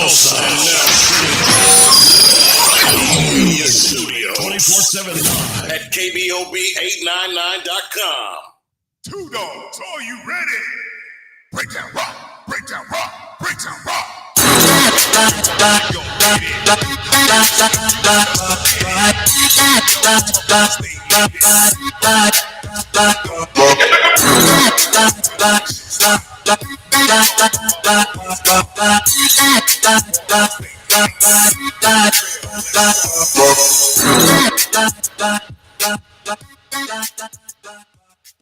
Tulsa. And now studio 24/7 live at KBOB899.com. Two Dogs, are you ready? Breakdown rock, breakdown rock, breakdown rock.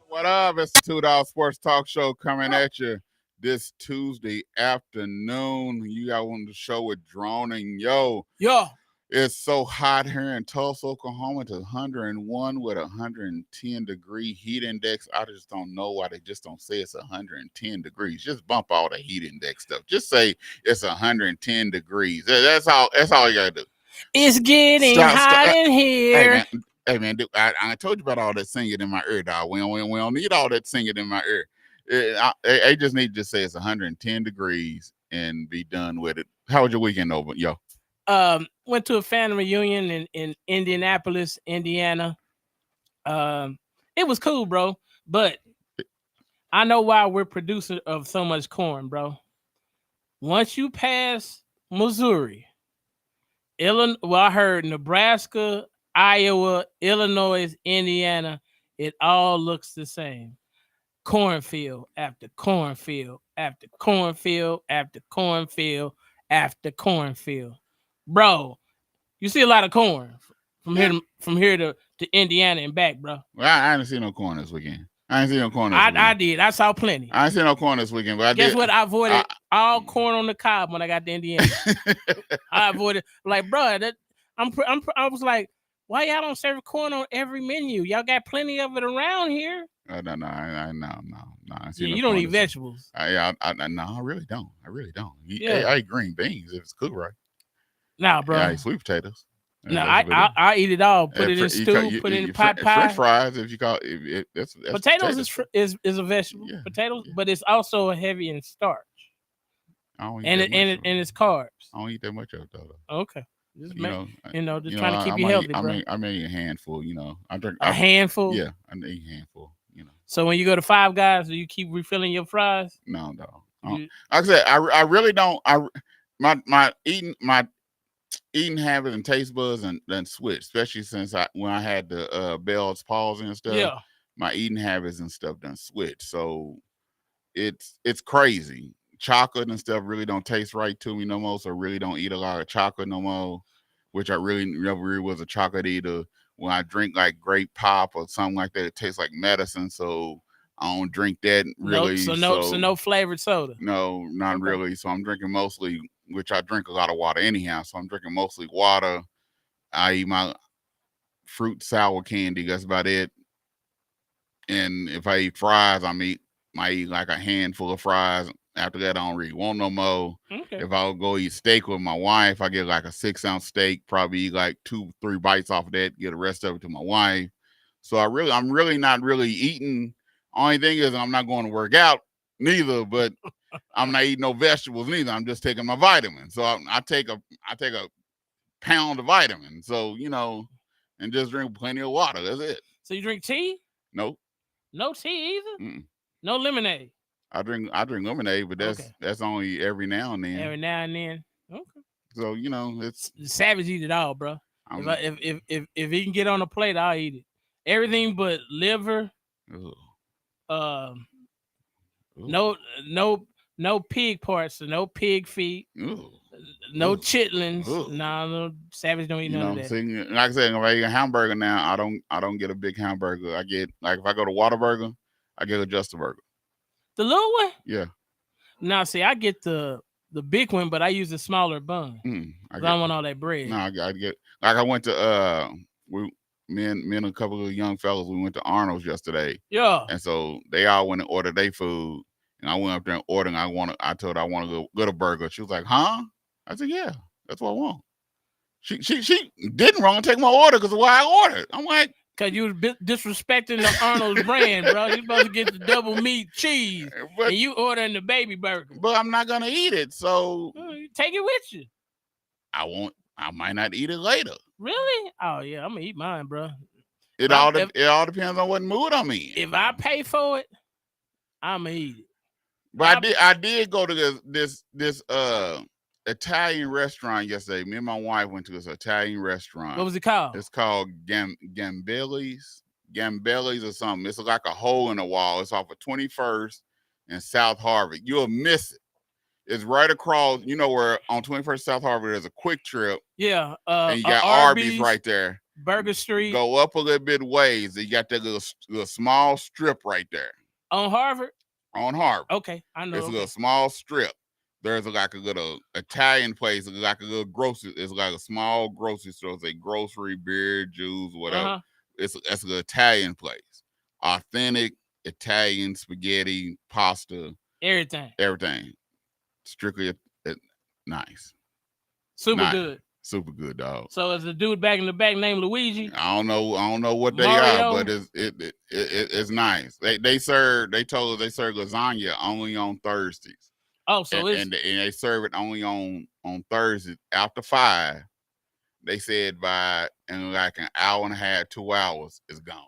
What up? It's the Two Dogs Sports Talk Show coming at you this Tuesday afternoon. You got on the show with Drone and Yo. It's so hot here in Tulsa, Oklahoma. It's 101 with 110 degree heat index. I just don't know why they just don't say it's 110 degrees. Just bump all the heat index stuff. Just say it's 110 degrees. That's all you gotta do. It's getting hot in here. Hey man, dude, I told you about all that singing in my ear, dog. We don't need all that singing in my ear. I just need to just say it's 110 degrees and be done with it. How was your weekend over, yo? Went to a family reunion in Indianapolis, Indiana. It was cool, bro. But I know why we're producer of so much corn, bro. Once you pass Missouri, Illinois, well, I heard Nebraska, Iowa, Illinois, Indiana, it all looks the same. Cornfield after cornfield after cornfield after cornfield after cornfield. Bro, you see a lot of corn from here to Indiana and back, bro. Well, I didn't see no corn this weekend. I did. I saw plenty. I didn't see no corn this weekend, but Guess what? I avoided all corn on the cob when I got to Indiana. I avoided, like, bro. I was like, why y'all don't serve corn on every menu? Y'all got plenty of it around here. No. You don't eat vegetables. No, I really don't. I eat green beans if it's cooked right. Nah, bro. I eat sweet potatoes. No, I eat it all. Put it in stew. Put it in pot pie. French fries, if you call it. That's potatoes is a vegetable. Yeah, potatoes, yeah. But it's also heavy in starch. And it's carbs. I don't eat that much of it though. Okay. Just trying to keep you healthy, bro. I may eat a handful. I drink a handful. Yeah, I eat a handful. So when you go to Five Guys, do you keep refilling your fries? No. Like I said, I really don't. My eating habits and taste buds and switch, especially since when I had the Bell's palsy and stuff. Yeah, my eating habits and stuff done switch. So it's crazy. Chocolate and stuff really don't taste right to me no more. So I really don't eat a lot of chocolate no more. Which I really never was a chocolate eater. When I drink like grape pop or something like that, it tastes like medicine. So I don't drink that really. So no flavored soda. No, not really. So I'm drinking mostly, which I drink a lot of water anyhow. So I'm drinking mostly water. I eat my fruit sour candy. That's about it. And if I eat fries, I eat like a handful of fries. After that, I don't really want no more. Okay. If I'll go eat steak with my wife, I get like a 6-ounce steak, probably eat like 2-3 bites off of that, get the rest of it to my wife. So I'm really not really eating. Only thing is I'm not going to work out neither, but I'm not eating no vegetables neither. I'm just taking my vitamins. So I take a pound of vitamins. So, and just drink plenty of water. That's it. So you drink tea? Nope. No tea either? Mm-mm. No lemonade? I drink lemonade, but that's only every now and then. Every now and then. Okay. So it's Savage eat it all, bro. If he can get on a plate, I'll eat it. Everything but liver. Ugh. No pig parts, so no pig feet. Ugh. No chitlins. Ugh. No, Savage don't eat none of that. See, like I said, if I eat a hamburger now, I don't get a big hamburger. I get, like, if I go to Whataburger, I get a Just a Burger. The little one? Yeah. Now, see, I get the big one, but I use a smaller bun. I don't want all that bread. No, I get, like, I went to me and a couple of young fellas, we went to Arnold's yesterday. Yeah. And so they all went and ordered their food, and I went up there and ordered. And I told her I want to go get a burger. She was like, "Huh?" I said, "Yeah, that's what I want." She didn't wrong take my order because of why I ordered. I'm like, because you was disrespecting the Arnold's brand, bro. You're supposed to get the double meat cheese, and you ordering the baby burger. But I'm not gonna eat it, so take it with you. I might not eat it later. Really? Oh yeah, I'm gonna eat mine, bro. It all depends on what mood I'm in. If I pay for it, I'm gonna eat it. But I did go to this Italian restaurant yesterday. Me and my wife went to this Italian restaurant. What was it called? It's called Gambelli's or something. It's like a hole in the wall. It's off of 21st and South Harvard. You'll miss it. It's right across, you know, where on 21st South Harvard there's a Quick Trip. Yeah. And you got Arby's right there. Burger Street. Go up a little bit ways. You got that little small strip right there. On Harvard? On Harvard. Okay, I know. It's a little small strip. There's like a little Italian place. It's like a little grocery. It's like a small grocery store. It's a grocery, beer, juice, whatever. It's a little Italian place. Authentic Italian spaghetti, pasta. Everything. Strictly nice. Super good. Super good, dog. So is the dude back in the back named Luigi? I don't know what they Mario? are, but it's nice. They told us they serve lasagna only on Thursdays. Oh, so and they serve it only on Thursdays after 5. They said by in like an hour and a half, 2 hours, it's gone.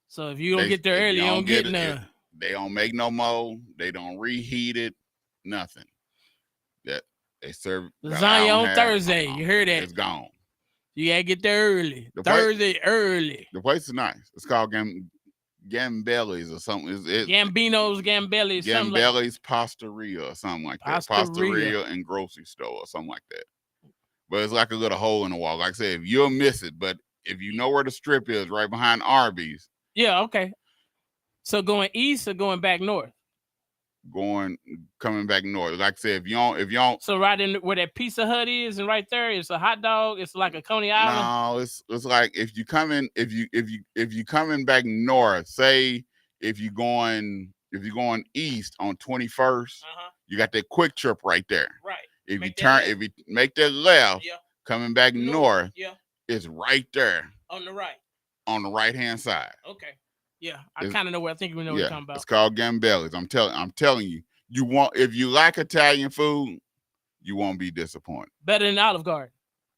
So if you don't get there early, you don't get none. They don't make no more. They don't reheat it. Nothing. That they serve lasagna on Thursday. You heard that? It's gone. You gotta get there early. Thursday early. The place is nice. It's called Gambelli's or something. Gambino's, Gambelli's. Gambelli's Pastaria or something like that. Pastaria and grocery store or something like that. But it's like a little hole in the wall. Like I said, if you'll miss it, but if you know where the strip is, right behind Arby's. Yeah, okay. So going east or going back north? Coming back north. Like I said, if you don't. So right in where that Pizza Hut is, and right there, it's a hot dog. It's like a Coney Island. No, it's like if you coming back north. Say if you going east on 21st, you got that Quick Trip right there. Right. If you make that left, coming back north, it's right there. On the right. On the right hand side. Okay. Yeah, I kind of know where I think we know what you're talking about. It's called Gambelli's. I'm telling you, if you like Italian food, you won't be disappointed. Better than Olive Garden.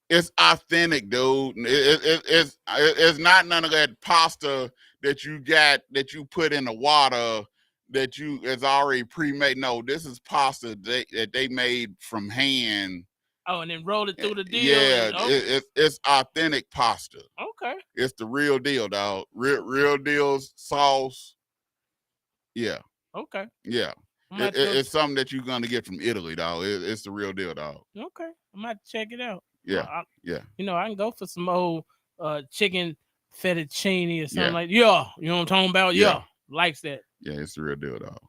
It's authentic, dude. It's not none of that pasta that you put in the water that it's already pre-made. No, this is pasta that they made from hand. Oh, and then roll it through the deal. Yeah, it's authentic pasta. Okay. It's the real deal, dog. Real deal sauce. Yeah. Okay. Yeah. It's something that you're gonna get from Italy, dog. It's the real deal, dog. Okay. I'm gonna check it out. Yeah. Yeah. You know, I can go for some old chicken fettuccine or something like that. Yeah. You know what I'm talking about? Yeah. Likes that. Yeah, it's the real deal, dog.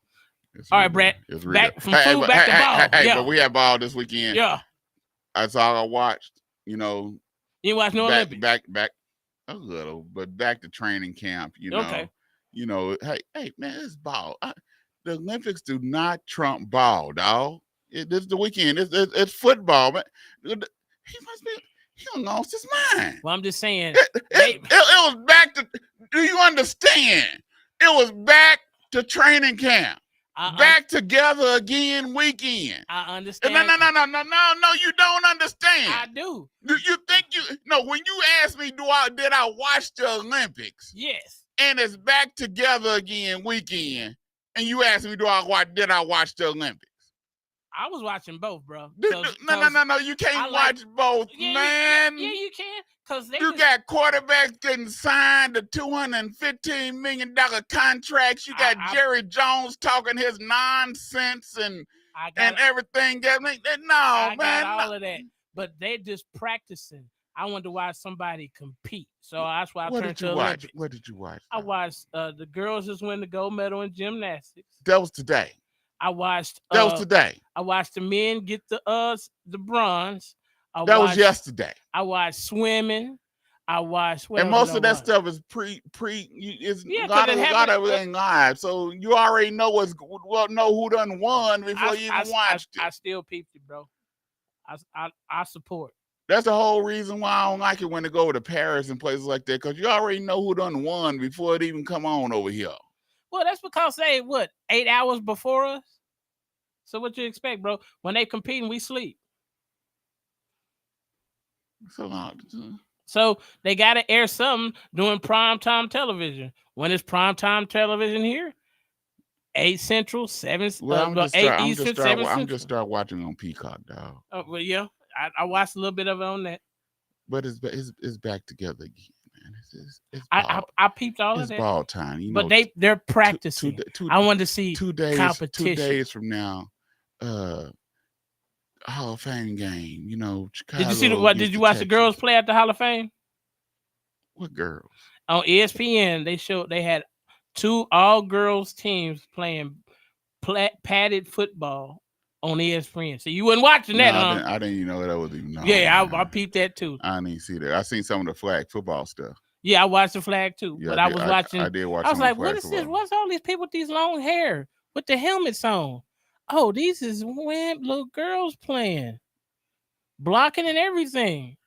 All right, Brett. Back from food, back to ball. Hey, but we had ball this weekend. Yeah. That's all I watched. You know. You watch no Olympics? Back a little, but back to training camp. You know. Okay. You know. Hey, man, it's ball. The Olympics do not trump ball, dog. This is the weekend. It's football, man. He lost his mind. Well, I'm just saying. It was back to. Do you understand? It was back to training camp. Back together again weekend. I understand. No, you don't understand. I do. Do you think when you asked me did I watch the Olympics? Yes. And it's back together again weekend. And you asked me did I watch the Olympics? I was watching both, bro. No, you can't watch both, man. Yeah, you can. You got quarterbacks getting signed to $215 million contracts. You got Jerry Jones talking his nonsense and everything. I got all of that. But they're just practicing. I wanted to watch somebody compete. So that's why I turned to Olympics. What did you watch? I watched the girls just win the gold medal in gymnastics. That was today. I watched that was today. I watched the men get the bronze. That was yesterday. I watched swimming. I watched and most of that stuff is a lot of it ain't live. So you already know who done won before you even watched it. I still peeped it, bro. I support. That's the whole reason why I don't like it when they go to Paris and places like that, because you already know who done won before it even come on over here. Well, that's because they 8 hours before us. So what you expect, bro? When they competing, we sleep. So they got to air something during primetime television. When it's primetime television here? 8 Central, 7 8 Eastern, 7 Central. I'm just start watching on Peacock, dog. Oh, well, yeah. I watched a little bit of it on that. But it's back together again, man. It's I peeped all of that. It's ball time. You but know, they're practicing. I wanted to see 2 days, competition. 2 days from now, Hall of Fame game. You know, Chicago. Did you see Did you watch the girls play at the Hall of Fame? What girls? On ESPN, they had 2 all-girls teams playing padded football on ESPN. So you wasn't watching that, huh? I didn't even know that was even. Yeah, I peeped that too. I didn't see that. I seen some of the flag football stuff. Yeah, I watched the flag too. Yeah, but I was watching. I did watch. I was like, what is this? What's all these people with these long hair with the helmets on? Oh, these is little girls playing, blocking and everything.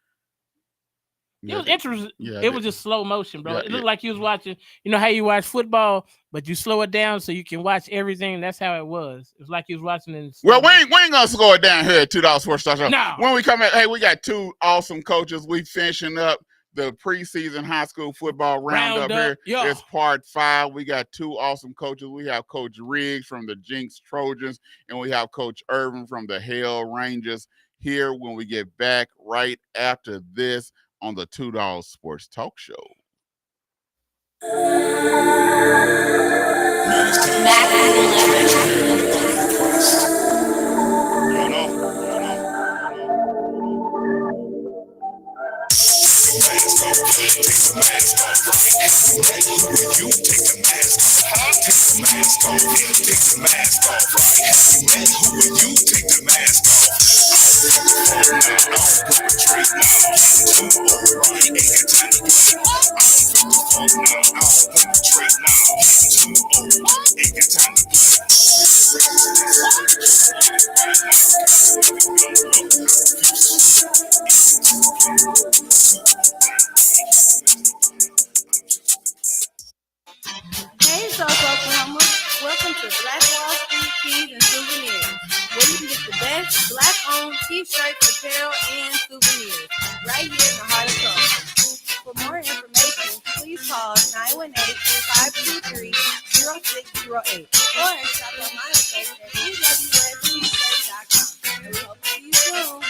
It was interesting. Yeah, it was just slow motion, bro. It looked like you was watching. You know how you watch football, but you slow it down so you can watch everything. That's how it was. It was like you was watching it. Well, we ain't gonna slow it down here at $2 Sports Talk Show. No. When we come in, hey, we got 2 awesome coaches. We finishing up the preseason high school football roundup here. Yeah. It's part 5. We got 2 awesome coaches. We have Coach Riggs from the Jinx Trojans, and we have Coach Irvin from the Hell Rangers here when we get back right after this on the $2 Sports Talk Show. Hey, South Oklahoma. Welcome to Black Wall Street Tees and Souvenirs, where you can get the best black-owned t-shirts, apparel, and souvenirs right here in the heart of Tulsa. For more information, please call 918-523-0608 or shop on my website at ewstshirts.com. And we hope to see you soon.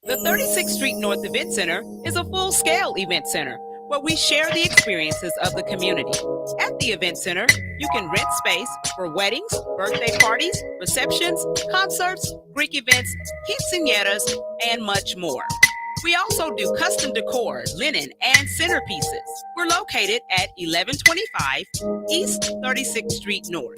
The 36th Street North Event Center is a full-scale event center where we share the experiences of the community. At the event center, you can rent space for weddings, birthday parties, receptions, concerts, Greek events, quinceañeras, and much more. We also do custom decor, linen, and centerpieces. We're located at 1125 East 36th Street North.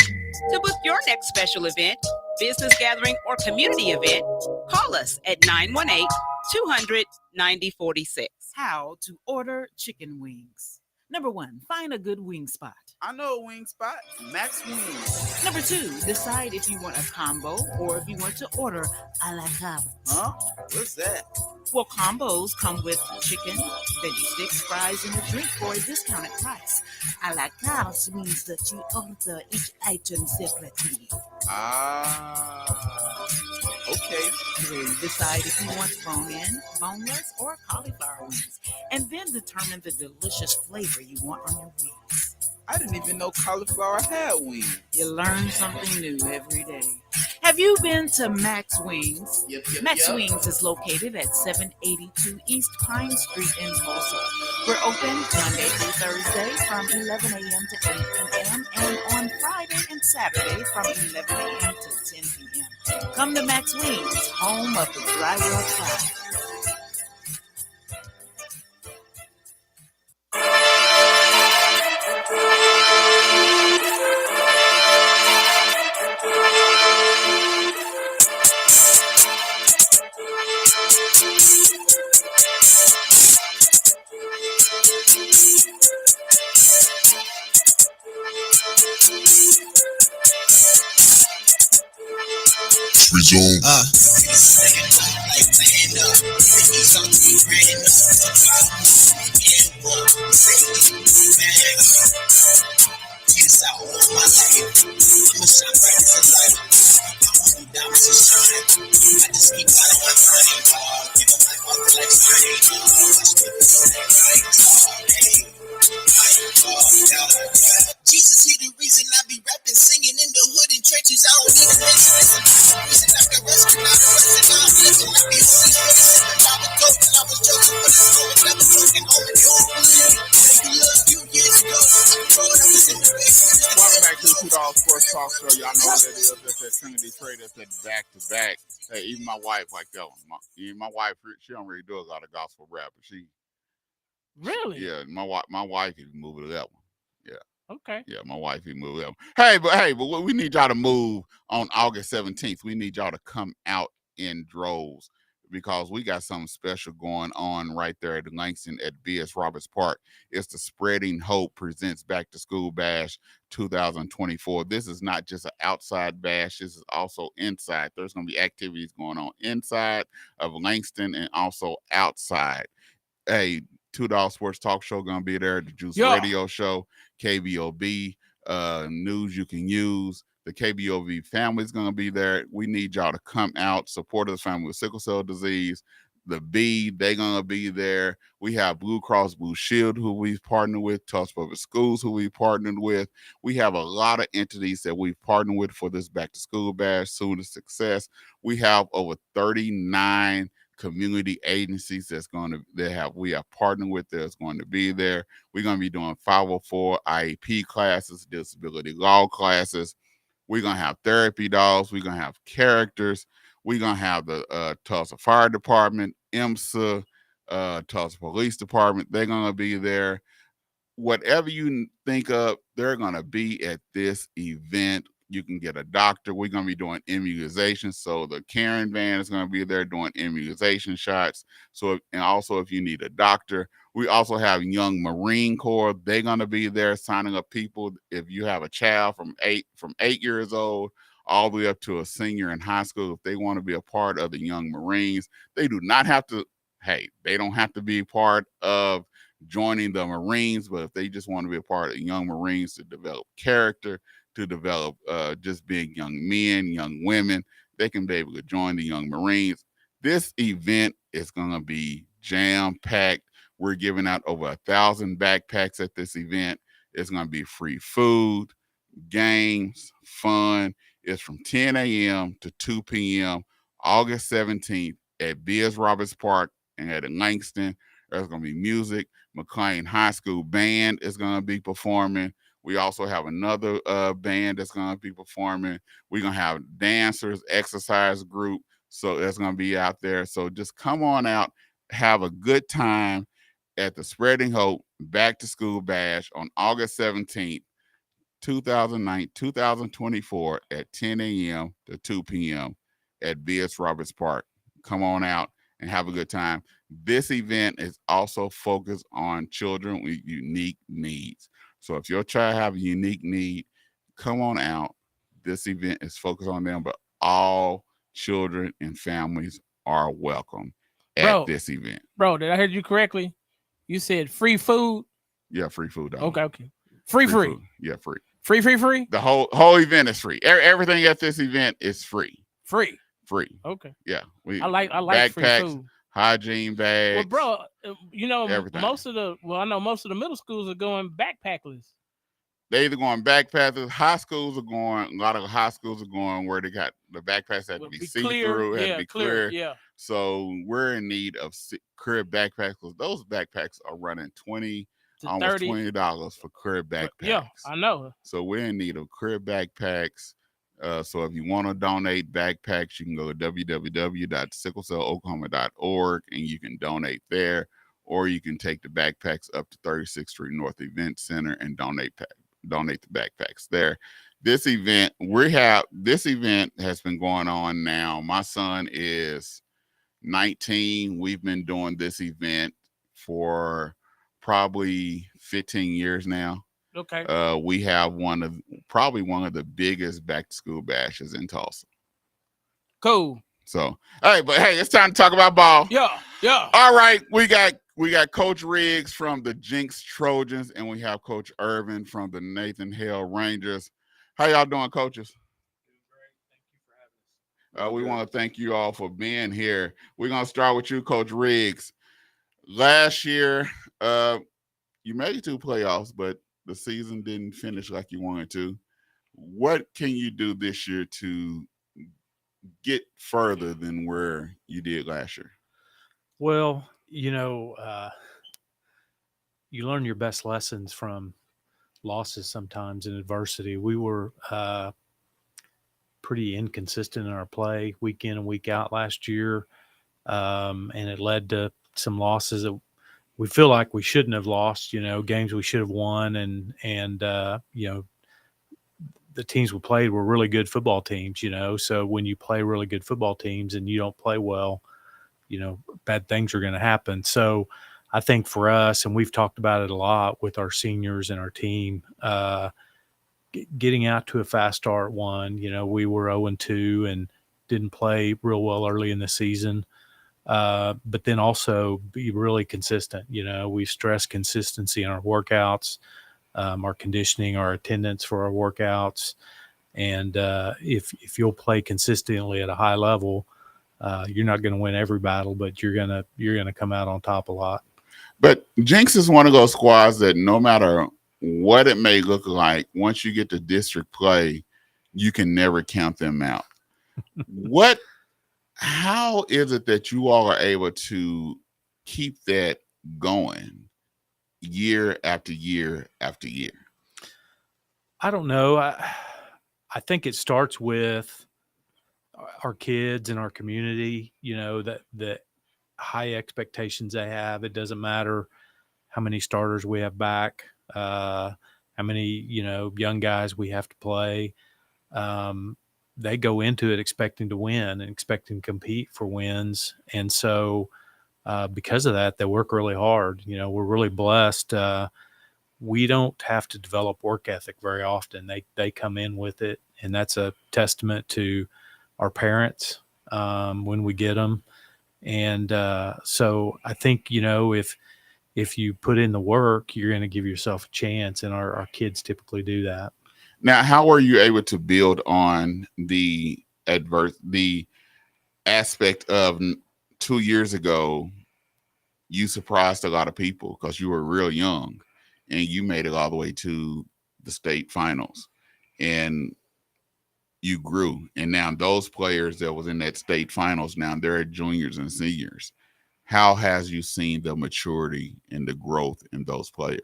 To book your next special event, business gathering, or community event, call us at 918-200-9046. How to order chicken wings. Number 1, find a good wing spot. I know a wing spot, Max Wings. Number 2, decide if you want a combo or if you want to order a la carte. Huh? What's that? Well, combos come with chicken, veggie sticks, fries, and a drink for a discounted price. A la carte means that you order each item separately. Okay. 3, decide if you want bone-in, boneless, or cauliflower wings, and then determine the delicious flavor you want on your wings. I didn't even know cauliflower had wings. You learn something new every day. Have you been to Max Wings? Yep. Max Wings is located at 782 East Pine Street in Tulsa. We're open Monday through Thursday from 11 a.m. to 8 p.m. and on Friday and Saturday from 11 a.m. to 10 p.m. Come to Max Wings, home of the drywall fry. Resume. $2 Sports Talk Show. Y'all know what that is. That's that Trinity Trade. That's that back-to-back. Hey, even my wife like that one. Even my wife, she don't really do a lot of gospel rap. But Really? Yeah, my wife can move to that one. Yeah. Okay. Yeah, my wife can move that one. Hey, but we need y'all to move on August 17th. We need y'all to come out in droves because we got something special going on right there at Langston at B.S. Roberts Park. It's the Spreading Hope Presents Back to School Bash 2024. This is not just an outside bash. This is also inside. There's going to be activities going on inside of Langston and also outside. Hey, $2 Sports Talk Show going to be there. The Juice Radio Show, KBOB, news you can use. The KBOB family is going to be there. We need y'all to come out, support the family with sickle cell disease. The B, they're going to be there. We have Blue Cross Blue Shield, who we've partnered with, Tulsa Public Schools, who we've partnered with. We have a lot of entities that we've partnered with for this back to school bash, soon to success. We have over 39 community agencies we have partnered with that's going to be there. We're going to be doing 504 IEP classes, disability law classes. We're going to have therapy dogs. We're going to have characters. We're going to have the Tulsa Fire Department, IMSA, Tulsa Police Department. They're going to be there. Whatever you think of, they're going to be at this event. You can get a doctor. We're going to be doing immunizations. So the Karen van is going to be there doing immunization shots. And also if you need a doctor, we also have Young Marine Corps. They're going to be there signing up people. If you have a child from 8 years old all the way up to a senior in high school, if they want to be a part of the Young Marines, they don't have to be part of joining the Marines, but if they just want to be a part of the Young Marines to develop character, to develop just being young men, young women, they can be able to join the Young Marines. This event is going to be jam-packed. We're giving out over 1,000 backpacks at this event. It's going to be free food, games, fun. It's from 10 a.m. to 2 p.m. August 17th at B.S. Roberts Park and at Langston. There's going to be music. McLean High School Band is going to be performing. We also have another band that's going to be performing. We're going to have dancers, exercise group. So that's going to be out there. So just come on out, have a good time at the Spreading Hope Back to School Bash on August 17th, 2024 at 10 a.m. to 2 p.m. at B.S. Roberts Park. Come on out and have a good time. This event is also focused on children with unique needs. So if your child have a unique need, come on out. This event is focused on them, but all children and families are welcome at this event. Bro, did I hear you correctly? You said free food? Yeah, free food. Okay. Free. Food. Yeah, free. Free. The whole event is free. Everything at this event is free. Free. Okay. Yeah. I like free food. Hygiene bags. Well, bro, everything. I know most of the middle schools are going backpackless. They either going backpacks. High schools are going. A lot of high schools are going where they got the backpacks have to be see-through, have to be clear. Yeah. So we're in need of crib backpacks because those backpacks are running almost $20 for crib backpacks. Yeah, I know. So we're in need of crib backpacks. So if you want to donate backpacks, you can go to www.sicklecelloklahoma.org and you can donate there, or you can take the backpacks up to 36th Street North Event Center and donate the backpacks there. This event has been going on now. My son is 19. We've been doing this event for probably 15 years now. Okay. We have one of the biggest back to school bashes in Tulsa. Cool. So, it's time to talk about ball. Yeah. All right, we got Coach Riggs from the Jinx Trojans, and we have Coach Irvin from the Nathan Hale Rangers. How y'all doing, coaches? Doing great. Thank you for having us. We want to thank you all for being here. We're gonna start with you, Coach Riggs. Last year, you made it to playoffs, but the season didn't finish like you wanted to. What can you do this year to get further than where you did last year? Well, you learn your best lessons from losses sometimes in adversity. We were pretty inconsistent in our play week in and week out last year, and it led to some losses that we feel like we shouldn't have lost. Games we should have won, and the teams we played were really good football teams. So when you play really good football teams and you don't play well, bad things are going to happen. So I think for us, and we've talked about it a lot with our seniors and our team, getting out to a fast start. We were 0-2 and didn't play real well early in the season. But then also be really consistent. We stress consistency in our workouts, our conditioning, our attendance for our workouts. And if you'll play consistently at a high level, you're not going to win every battle, but you're gonna come out on top a lot. But Jinx is one of those squads that no matter what it may look like, once you get to district play, you can never count them out. How is it that you all are able to keep that going year after year after year? I don't know. I think it starts with our kids and our community, that the high expectations they have. It doesn't matter how many starters we have back, how many, young guys we have to play. They go into it expecting to win and expecting to compete for wins. And so because of that, they work really hard. We're really blessed. We don't have to develop work ethic very often. They come in with it, and that's a testament to our parents when we get them. And so I think, if you put in the work, you're going to give yourself a chance, and our kids typically do that. Now, how are you able to build on the aspect of 2 years ago? You surprised a lot of people because you were real young, and you made it all the way to the state finals, and you grew. And now those players that was in that state finals, now they're juniors and seniors. How has you seen the maturity and the growth in those players?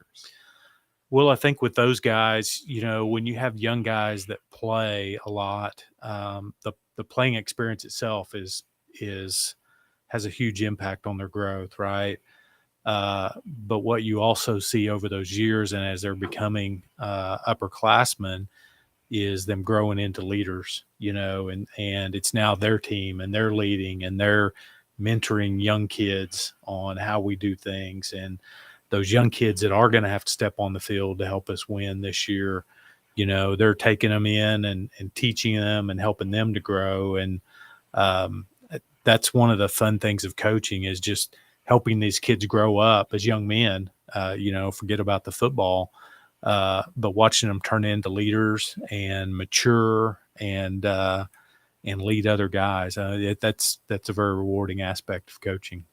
Well, I think with those guys, when you have young guys that play a lot, the playing experience itself has a huge impact on their growth, right? But what you also see over those years, and as they're becoming upperclassmen, is them growing into leaders, and it's now their team, and they're leading, and they're mentoring young kids on how we do things. And those young kids that are going to have to step on the field to help us win this year, they're taking them in and teaching them and helping them to grow. And that's one of the fun things of coaching, is just helping these kids grow up as young men, forget about the football, but watching them turn into leaders and mature and lead other guys. That's a very rewarding aspect of coaching.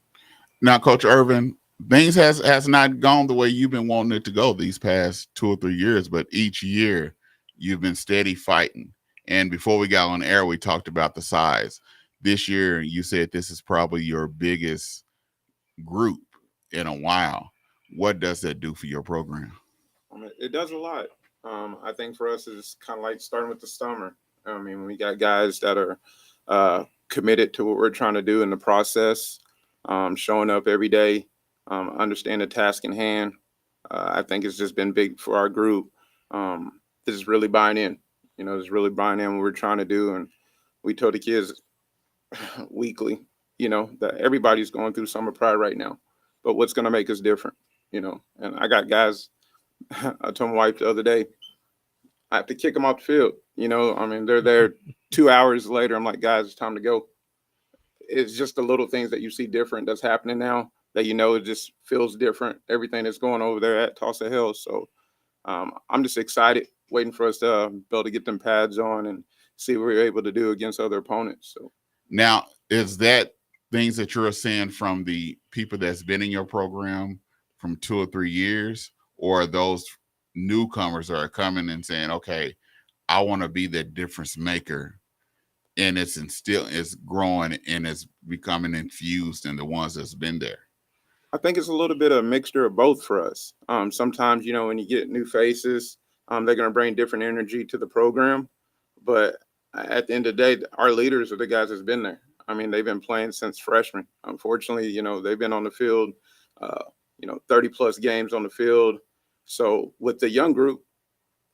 Now, Coach Irvin, things has not gone the way you've been wanting it to go these past 2 or 3 years, but each year you've been steady fighting. And before we got on air, we talked about the size. This year, you said this is probably your biggest group in a while. What does that do for your program? It does a lot. I think for us, it's kind of like starting with the summer. We got guys that are committed to what we're trying to do in the process, showing up every day, understand the task in hand. I think it's just been big for our group. This is really buying in. This is really buying in what we're trying to do. And we told the kids weekly, that everybody's going through summer pride right now. But what's going to make us different, And I got guys, I told my wife the other day, I have to kick them off the field. They're there 2 hours later. I'm like, guys, it's time to go. It's just the little things that you see different that's happening now that, it just feels different. Everything that's going over there at Tulsa Hills. So I'm just excited, waiting for us to be able to get them pads on and see what we're able to do against other opponents. So now, is that things that you're seeing from the people that's been in your program from 2 or 3 years, or those newcomers that are coming and saying, okay, I want to be the difference maker, and it's growing and it's becoming infused in the ones that's been there? I think it's a little bit of a mixture of both for us. Sometimes, when you get new faces, they're going to bring different energy to the program. But at the end of the day, our leaders are the guys that's been there. I mean, they've been playing since freshman. Unfortunately, they've been on the field, 30 plus games on the field. So with the young group,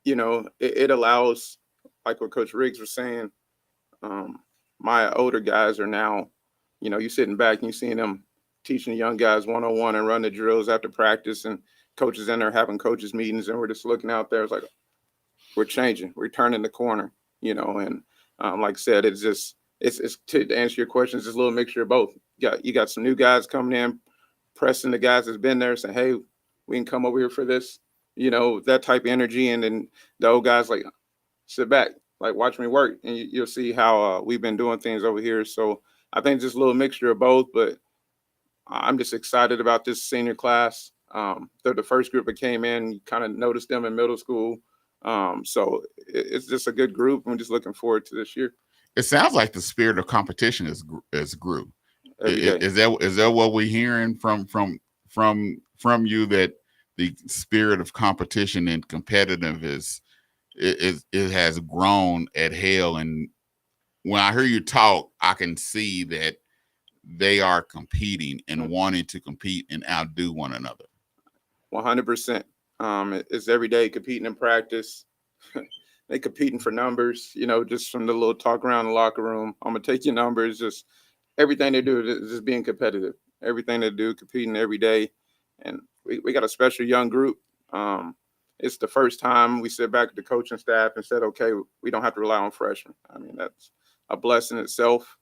it allows, like what Coach Riggs was saying, my older guys are now, you sitting back and you seeing them teaching the young guys one-on-one and run the drills after practice, and coaches in there having coaches meetings, and we're just looking out there. It's like, we're changing, we're turning the corner, and like I said, it's to answer your questions, it's a little mixture of both. You got some new guys coming in, pressing the guys that's been there, saying, hey, we can come over here for this, that type of energy. And then the old guys like, sit back, like watch me work, and you'll see how we've been doing things over here. So I think just a little mixture of both, but I'm just excited about this senior class. They're the first group that came in. You kind of noticed them in middle school. So it's just a good group. I'm just looking forward to this year. It sounds like the spirit of competition is grew. Is that what we're hearing from you, that the spirit of competition and competitive it has grown at Hale? And when I hear you talk, I can see that they are competing and wanting to compete and outdo one another. 100%. It's every day competing in practice. They competing for numbers, just from the little talk around the locker room. I'm going to take your numbers. Just everything they do is just being competitive. Everything they do, competing every day. And we got a special young group. It's the first time we sit back with the coaching staff and said, okay, we don't have to rely on freshmen. I mean, that's a blessing itself.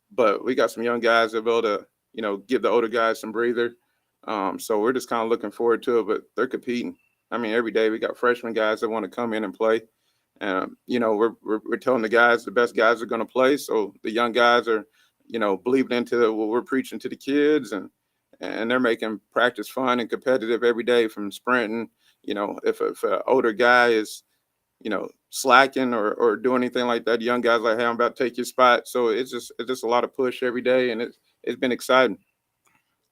But we got some young guys that will be able to, give the older guys some breather. So we're just kind of looking forward to it, but they're competing. I mean, every day we got freshman guys that want to come in and play. And, we're telling the guys the best guys are going to play. So the young guys are, believing into what we're preaching to the kids, and they're making practice fun and competitive every day, from sprinting. If an older guy is, slacking or doing anything like that, young guys like, hey, I'm about to take your spot. So it's just a lot of push every day, and it's been exciting.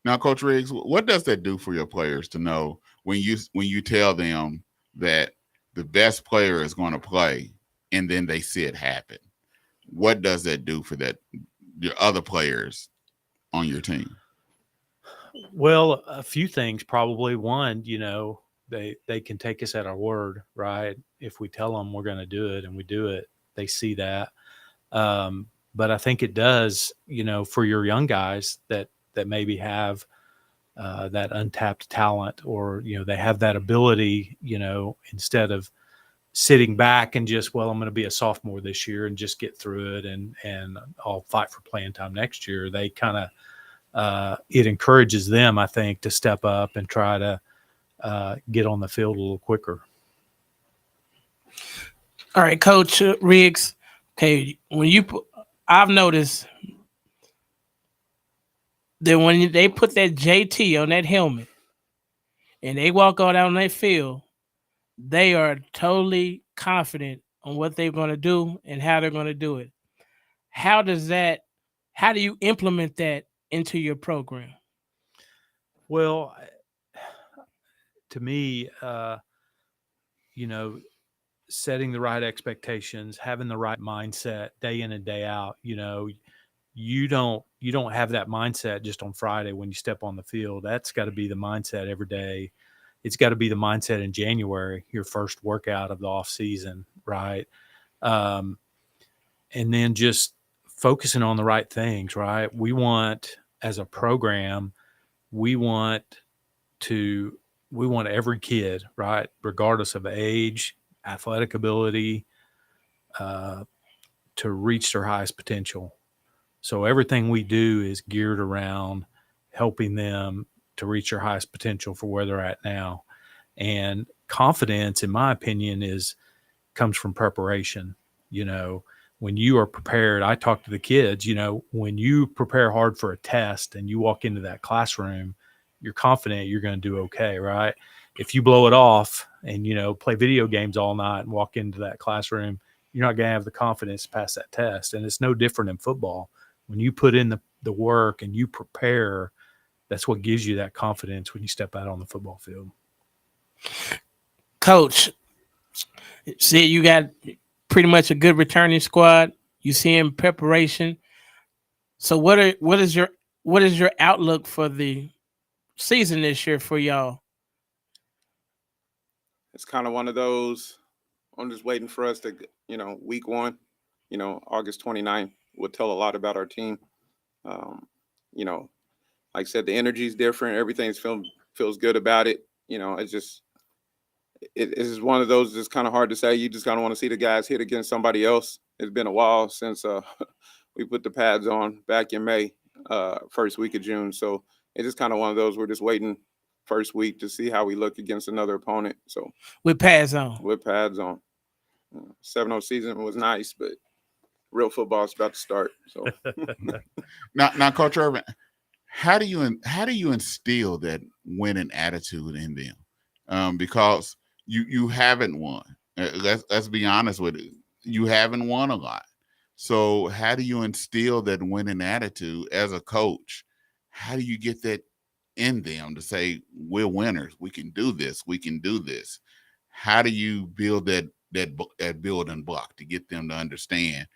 Now, Coach Riggs, what does that do for your players to know when you tell them that the best player is going to play and then they see it happen? What does that do for your other players on your team? Well, a few things probably. One, they can take us at our word, right? If we tell them we're going to do it and we do it, they see that. But I think it does, for your young guys that maybe have that untapped talent, or, they have that ability, instead of sitting back and just, well, I'm going to be a sophomore this year and just get through it and I'll fight for playing time next year. They kind of, it encourages them, I think, to step up and try to get on the field a little quicker. All right, Coach Riggs. Okay, I've noticed that when they put that JT on that helmet and they walk out on that field, they are totally confident on what they're going to do and how they're going to do it. How do you implement that into your program? Well, to me, setting the right expectations, having the right mindset day in and day out. You don't have that mindset just on Friday when you step on the field. That's got to be the mindset every day. It's got to be the mindset in January, your first workout of the off season, right? And then just focusing on the right things, right? We want, as a program, we want every kid, right, regardless of age, athletic ability, to reach their highest potential. So everything we do is geared around helping them to reach their highest potential for where they're at now. And confidence, in my opinion, comes from preparation. When you are prepared, I talk to the kids, when you prepare hard for a test and you walk into that classroom, you're confident you're going to do okay, right? If you blow it off and, play video games all night and walk into that classroom, you're not going to have the confidence to pass that test. And it's no different in football. When you put in the work and you prepare, that's what gives you that confidence when you step out on the football field. Coach, see, you got pretty much a good returning squad. You see in preparation. So what is your outlook for the season this year for y'all? It's kind of one of those. I'm just waiting for us to, week 1, August 29th will tell a lot about our team. Like I said, the energy is different. Everything's feels good about it. It's just it's one of those that's kind of hard to say. You just kind of want to see the guys hit against somebody else. It's been a while since we put the pads on back in May, first week of June. So it's just kind of one of those. We're just waiting first week to see how we look against another opponent. So with pads on. 7-0 season was nice, but real football is about to start. So now, Coach Irvin, how do you instill that winning attitude in them? Because you haven't won. Let's be honest with it. You haven't won a lot. So how do you instill that winning attitude as a coach? How do you get that in them to say, we're winners, we can do this, we can do this? How do you build that building block to get them to understand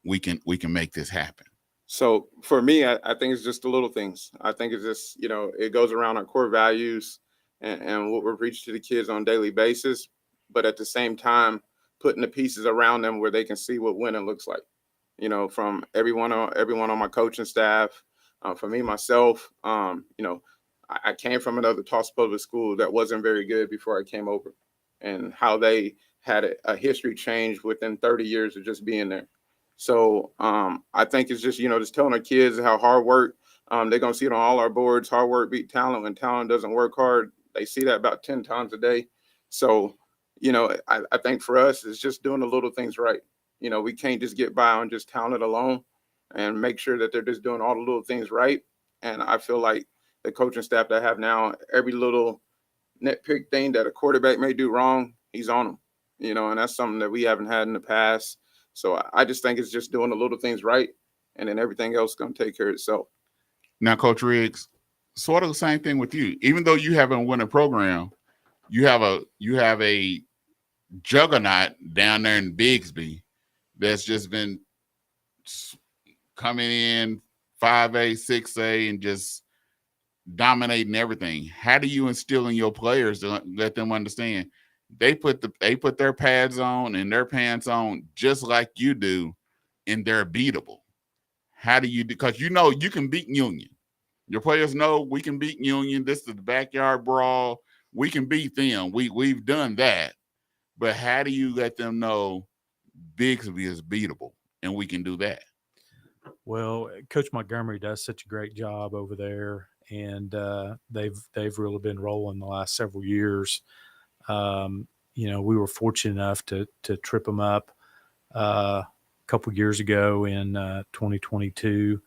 we can make this happen? So for me, I think it's just the little things. I think it's just, it goes around our core values and what we're preaching to the kids on a daily basis, but at the same time, putting the pieces around them where they can see what winning looks like. From everyone on my coaching staff, for me, myself, I came from another Tulsa public school that wasn't very good before I came over, and how they had a history change within 30 years of just being there. So I think it's just, just telling our kids how hard work, they're going to see it on all our boards. Hard work beat talent. When talent doesn't work hard, they see that about 10 times a day. So, I think for us, it's just doing the little things right. We can't just get by on just talent alone, and make sure that they're just doing all the little things right. And I feel like the coaching staff that I have now, every little nitpick thing that a quarterback may do wrong, he's on them, and that's something that we haven't had in the past. So I just think it's just doing the little things right, and then everything else is going to take care of itself. Now, Coach Riggs, sort of the same thing with you. Even though you haven't won a program, you have a juggernaut down there in Bigsby that's just been coming in 5A, 6A, and just dominating everything. How do you instill in your players to let them understand they put their pads on and their pants on just like you do, and they're beatable? How do you do? Because you can beat Union. Your players know we can beat Union. This is the backyard brawl. We can beat them. We've done that. But how do you let them know Bigsby is beatable and we can do that? Well, Coach Montgomery does such a great job over there, and they've really been rolling the last several years. We were fortunate enough to trip them up a couple years ago in 2022.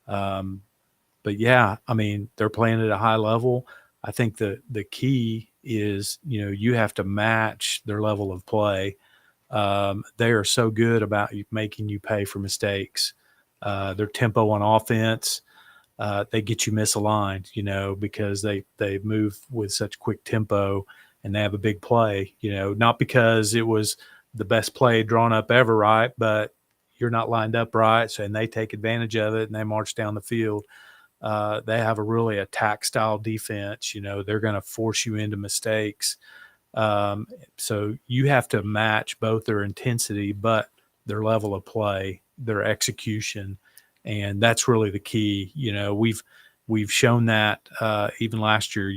But yeah, I mean, they're playing at a high level. I think the key is, you have to match their level of play. They are so good about making you pay for mistakes. Their tempo on offense, they get you misaligned, because they move with such quick tempo and they have a big play, not because it was the best play drawn up ever, right? But you're not lined up right. So, and they take advantage of it and they march down the field. They have a really attack style defense. They're going to force you into mistakes. So you have to match both their intensity, but their level of play, their execution. And that's really the key. We've shown that, even last year,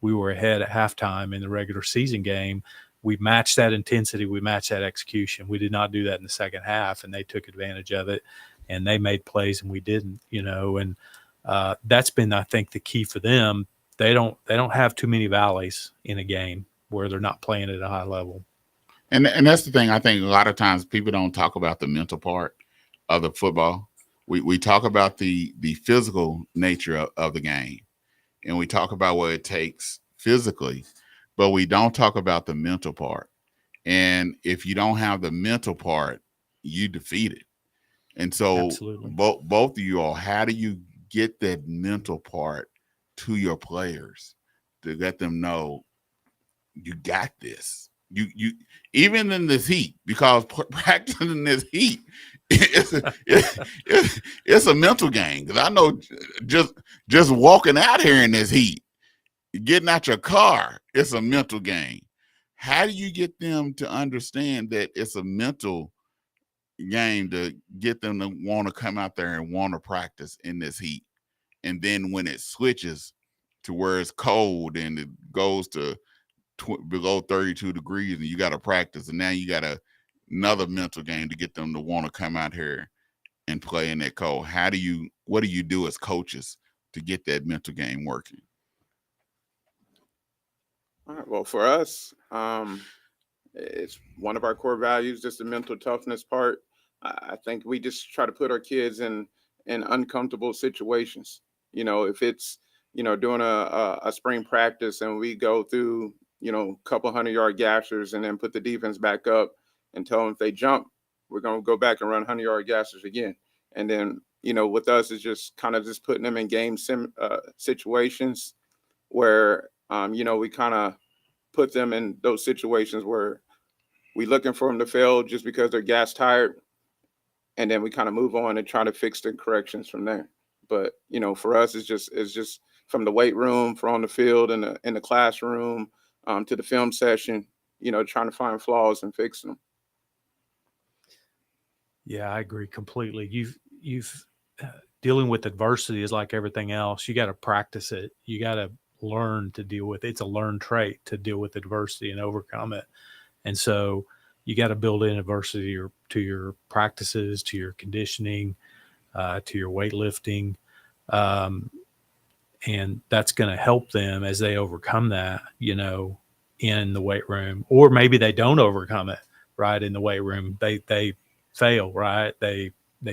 we were ahead at halftime in the regular season game. We matched that intensity. We matched that execution. We did not do that in the second half, and they took advantage of it. And they made plays and we didn't, and that's been, I think, the key for them. They don't have too many valleys in a game where they're not playing at a high level. And that's the thing. I think a lot of times people don't talk about the mental part of the football. We talk about the physical nature of the game, and we talk about what it takes physically, but we don't talk about the mental part. And if you don't have the mental part, you defeat it. And so both of you all, how do you get that mental part to your players to let them know you got this. You even in this heat, because practicing in this heat, it's a mental game. Because I know just walking out here in this heat, getting out your car, it's a mental game. How do you get them to understand that it's a mental game to get them to want to come out there and want to practice in this heat? And then when it switches to where it's cold and it goes to below 32 degrees and you got to practice, and now you got another mental game to get them to want to come out here and play in that cold. What do you do as coaches to get that mental game working? All right, well, for us, it's one of our core values, just the mental toughness part. I think we just try to put our kids in uncomfortable situations. If it's, doing a spring practice and we go through, a couple 100-yard gashers and then put the defense back up and tell them if they jump, we're going to go back and run 100-yard gashers again. And then, with us is just kind of just putting them in game situations where, we kind of put them in those situations where we looking for them to fail just because they're gas tired. And then we kind of move on and try to fix the corrections from there. But, for us, it's just from the weight room, from on the field, in the classroom, to the film session, trying to find flaws and fix them. Yeah, I agree completely. You've dealing with adversity is like everything else. You got to practice it. You got to learn to deal with it. It's a learned trait to deal with adversity and overcome it. And so you got to build in adversity to your practices, to your conditioning, to your weightlifting. And that's going to help them as they overcome that, in the weight room, or maybe they don't overcome it right in the weight room. They fail, right? They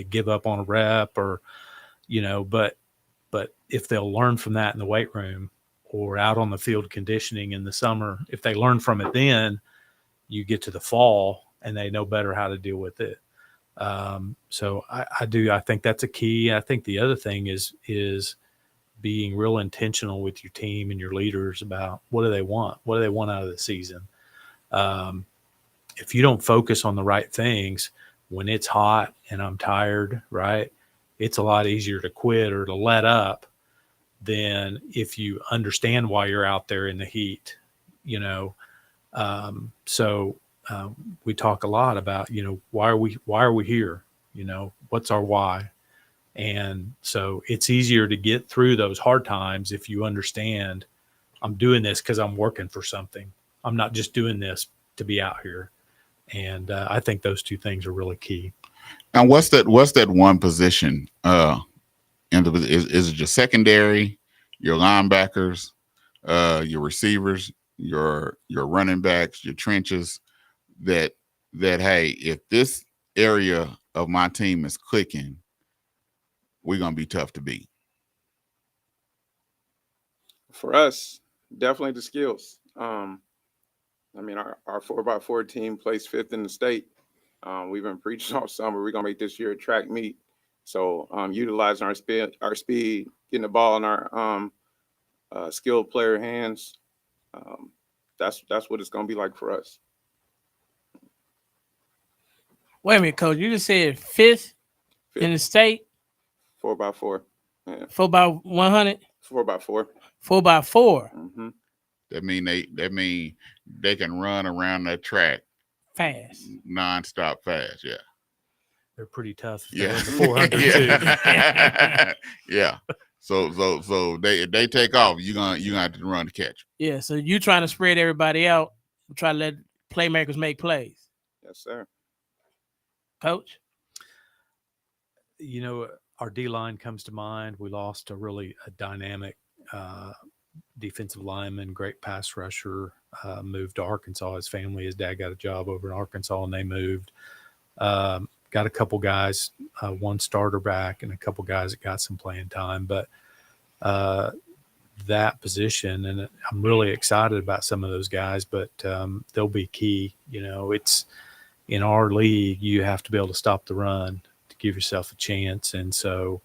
give up on a rep or, but if they'll learn from that in the weight room or out on the field conditioning in the summer, if they learn from it, then you get to the fall and they know better how to deal with it. So I think that's a key. I think the other thing is being real intentional with your team and your leaders about what do they want? What do they want out of the season? If you don't focus on the right things when it's hot and I'm tired, right, it's a lot easier to quit or to let up than if you understand why you're out there in the heat, we talk a lot about, why are we here? What's our why? And so it's easier to get through those hard times if you understand I'm doing this because I'm working for something. I'm not just doing this to be out here. And I think those two things are really key. And what's that one position? Is it your secondary, your linebackers, your receivers, your running backs, your trenches? That hey, if this area of my team is clicking, we're gonna be tough to beat. For us, definitely the skills. Our 4x4 team placed 5th in the state. We've been preaching all summer. We're gonna make this year a track meet. So utilizing our speed, getting the ball in our skilled player hands. That's what it's gonna be like for us. Wait a minute, Coach. You just said 5th in the state? 4x4. Yeah. 4x100? 4x4. 4x4. Mm-hmm. That mean they can run around that track fast, nonstop fast. Yeah, they're pretty tough. Yeah, 400 yeah. Yeah. So they take off. You're gonna have to run to catch. Yeah. So you trying to spread everybody out, try to let playmakers make plays. Yes, sir. Coach. Our D-line comes to mind. We lost a dynamic defensive lineman, great pass rusher, moved to Arkansas. His his dad got a job over in Arkansas and they moved. Got a couple guys, one starter back and a couple guys that got some playing time. But that position, and I'm really excited about some of those guys, but they'll be key. It's in our league, you have to be able to stop the run to give yourself a chance. And so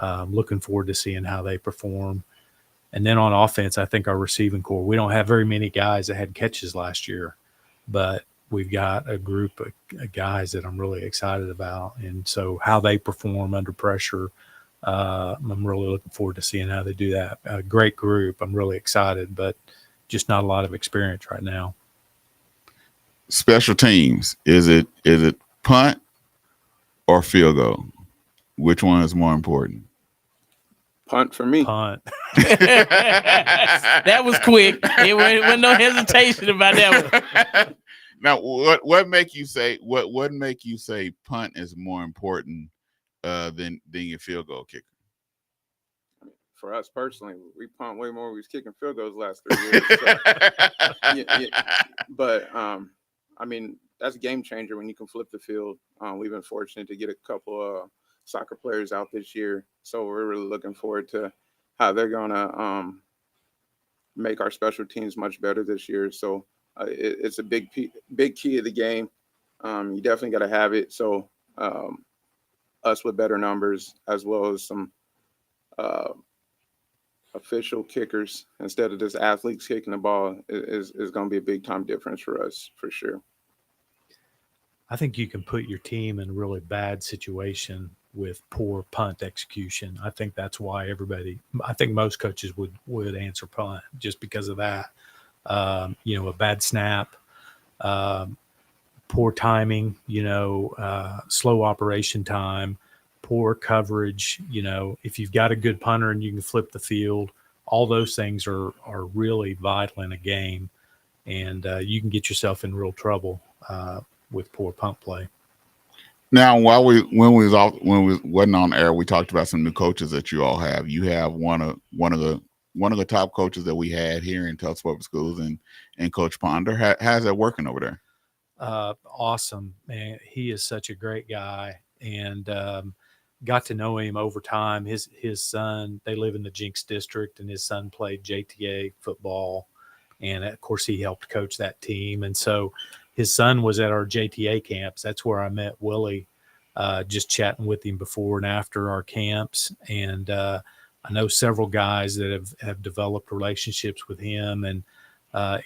Looking forward to seeing how they perform. And then on offense, I think our receiving core, we don't have very many guys that had catches last year, but we've got a group of guys that I'm really excited about. And so how they perform under pressure, I'm really looking forward to seeing how they do that. A great group. I'm really excited, but just not a lot of experience right now. Special teams. Is it punt or field goal? Which one is more important? Punt for me. Punt. That was quick. It wasn't no hesitation about that one. Now, what make you say punt is more important than your field goal kicker? For us personally, we punt way more. We was kicking field goals last 3 years. So, yeah. But I mean, that's a game changer when you can flip the field. We've been fortunate to get a couple of soccer players out this year, so we're really looking forward to how they're gonna make our special teams much better this year. So it's a big key of the game. You definitely got to have it. So us with better numbers, as well as some official kickers instead of just athletes kicking the ball, is going to be a big time difference for us, for sure. I think you can put your team in a really bad situation with poor punt execution. I think that's why I think most coaches would answer punt just because of that. A bad snap, poor timing, slow operation time, poor coverage. If you've got a good punter and you can flip the field, all those things are really vital in a game, and you can get yourself in real trouble with poor punt play. Now, when we wasn't on air, we talked about some new coaches that you all have. You have one of the top coaches that we had here in Tulsa Public Schools, and Coach Ponder. How's that working over there? Awesome, man. He is such a great guy, and got to know him over time. His son, they live in the Jinx district, and his son played JTA football, and of course he helped coach that team. And so his son was at our JTA camps. That's where I met Willie, just chatting with him before and after our camps. And I know several guys that have developed relationships with him, and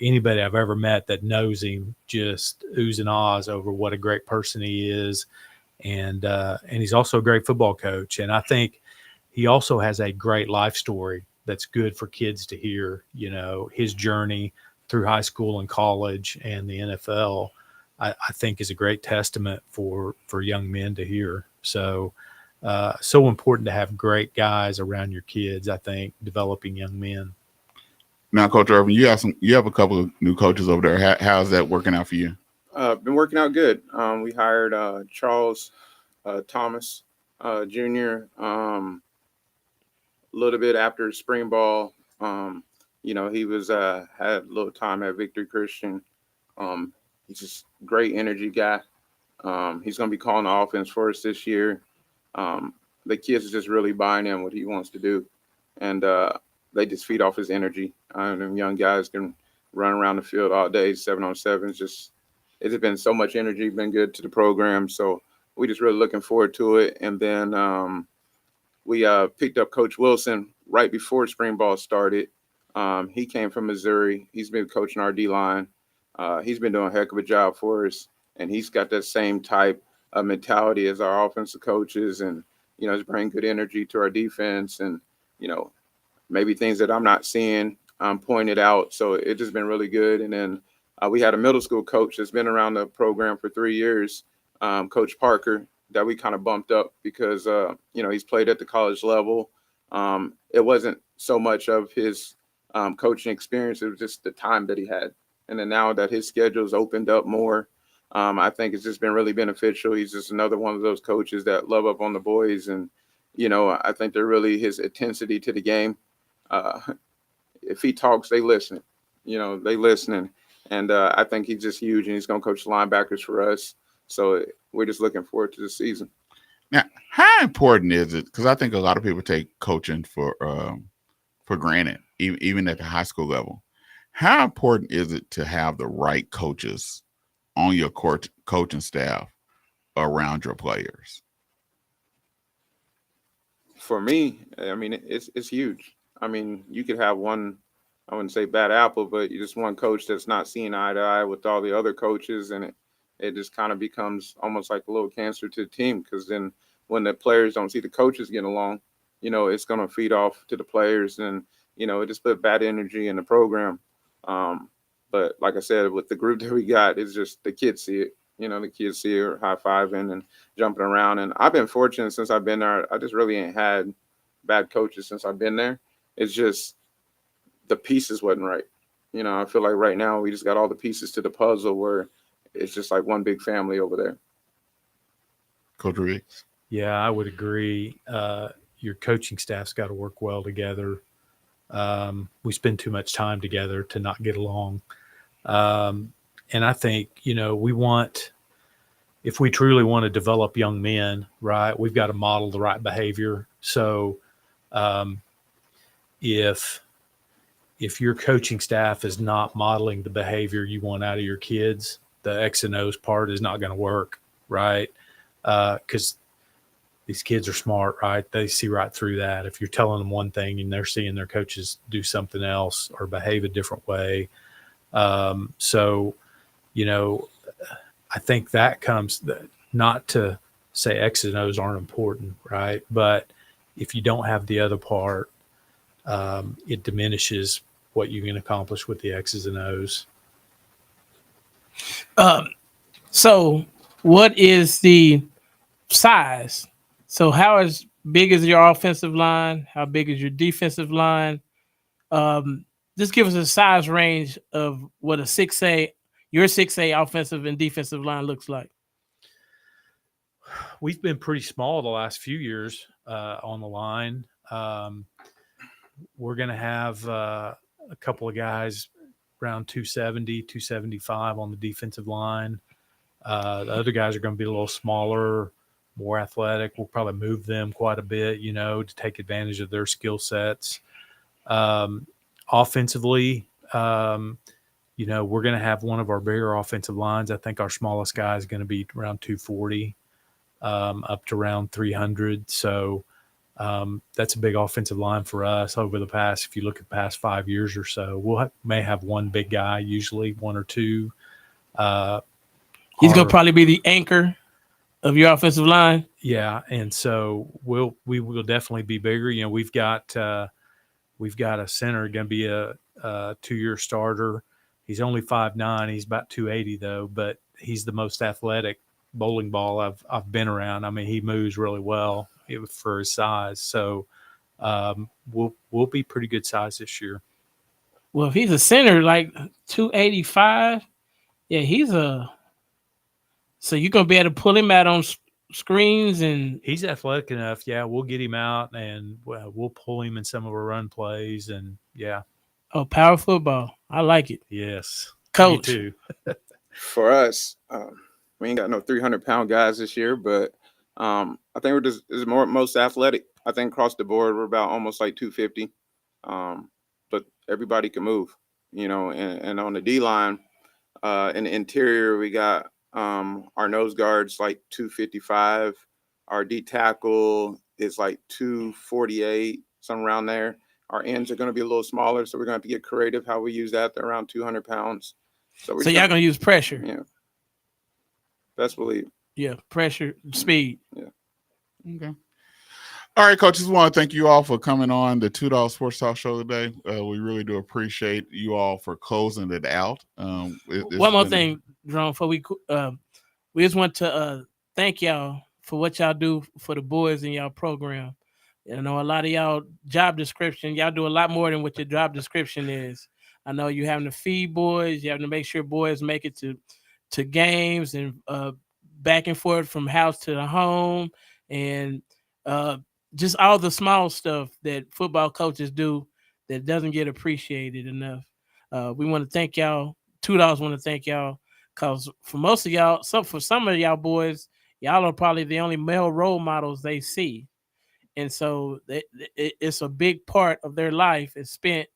anybody I've ever met that knows him just oohs and ahs over what a great person he is. And he's also a great football coach. And I think he also has a great life story that's good for kids to hear, his journey through high school and college and the NFL, I think is a great testament for young men to hear. So important to have great guys around your kids, I think, developing young men. Now, Coach Irvin, you have a couple of new coaches over there. How's that working out for you? Been working out good. We hired Charles Thomas Jr. A little bit after spring ball. He was had a little time at Victory Christian. He's just great energy guy. He's going to be calling the offense for us this year. The kids are just really buying in what he wants to do, and they just feed off his energy. Them young guys can run around the field all day, 7-on-7. It's been so much energy, been good to the program. So we just really looking forward to it. And then we picked up Coach Wilson right before spring ball started. He came from Missouri. He's been coaching our D-line. He's been doing a heck of a job for us. And he's got that same type of mentality as our offensive coaches. And, he's bringing good energy to our defense. And, maybe things that I'm not seeing pointed out. So it's just been really good. And then we had a middle school coach that's been around the program for 3 years, Coach Parker, that we kind of bumped up because, he's played at the college level. It wasn't so much of his coaching experience. It was just the time that he had. And then now that his schedule's opened up more, I think it's just been really beneficial. He's just another one of those coaches that love up on the boys. And, I think they're really his intensity to the game. If he talks, they listen. They listening. And I think he's just huge, and he's going to coach the linebackers for us. So we're just looking forward to the season. Now, how important is it? Because I think a lot of people take coaching for granted, even at the high school level. How important is it to have the right coaches on your coaching staff around your players? for me, I mean, it's huge. I mean, you could have one, I wouldn't say bad apple, but you just one coach that's not seeing eye to eye with all the other coaches, and it just kind of becomes almost like a little cancer to the team, because then when the players don't see the coaches getting along, it's going to feed off to the players, and it just put bad energy in the program. But like I said, with the group that we got, it's just the kids see it. The kids see it high-fiving and jumping around. And I've been fortunate since I've been there. I just really ain't had bad coaches since I've been there. It's just the pieces wasn't right. I feel like right now we just got all the pieces to the puzzle where it's just like one big family over there. Coach Riggs. Yeah, I would agree. Your coaching staff's got to work well together. We spend too much time together to not get along. And I think, if we truly want to develop young men, right, we've got to model the right behavior. So if your coaching staff is not modeling the behavior you want out of your kids, the X and O's part is not going to work, right? Because these kids are smart, right? They see right through that. If you're telling them one thing and they're seeing their coaches do something else or behave a different way. I think that comes not to say X's and O's aren't important, right? But if you don't have the other part, it diminishes what you can accomplish with the X's and O's. So what is the size? So how is big is your offensive line? How big is your defensive line? Just give us a size range of what a 6A, your 6A offensive and defensive line looks like. We've been pretty small the last few years on the line. We're going to have a couple of guys around 270, 275 on the defensive line. The other guys are going to be a little smaller, more athletic. We'll probably move them quite a bit, to take advantage of their skill sets. Offensively, we're going to have one of our bigger offensive lines. I think our smallest guy is going to be around 240, up to around 300. So that's a big offensive line for us over the past, if you look at the past 5 years or so, may have one big guy, usually one or two. He's going to probably be the anchor of your offensive line. Yeah. And so we will definitely be bigger. We've got a center going to be a 2-year starter. He's only 5'9". He's about 280 though, but he's the most athletic bowling ball I've been around. I mean, he moves really well for his size. So we'll be pretty good size this year. Well, if he's a center like 285, yeah, so you're gonna be able to pull him out on screens, and he's athletic enough. Yeah, we'll get him out and we'll pull him in some of our run plays, and yeah. Oh, power football. I like it. Yes. Coach. Me too. For us, we ain't got no 300-pound guys this year, but I think we're just most athletic. I think across the board, we're about almost like 250. But everybody can move, and on the D-line, in the interior, we got our nose guards like 255. Our D tackle is like 248, something around there. Our ends are going to be a little smaller, so we're going to have to get creative how we use that. They're around 200 pounds. So y'all going to use pressure? Yeah. Best believe. Yeah, pressure, speed. Yeah. Okay. All right, coaches, want to thank you all for coming on the Two Dawgs Sports Talk Show today. We really do appreciate you all for closing it out. One more thing, Jerome, before we just want to thank y'all for what y'all do for the boys in y'all program. A lot of y'all job description, y'all do a lot more than what your job description is. I know you're having to feed boys, you have to make sure boys make it to games and back and forth from house to the home, and just all the small stuff that football coaches do that doesn't get appreciated enough. We want to thank y'all. Two Dawgs want to thank y'all, because for most of y'all, for some of y'all boys, y'all are probably the only male role models they see. And so it's a big part of their life is spent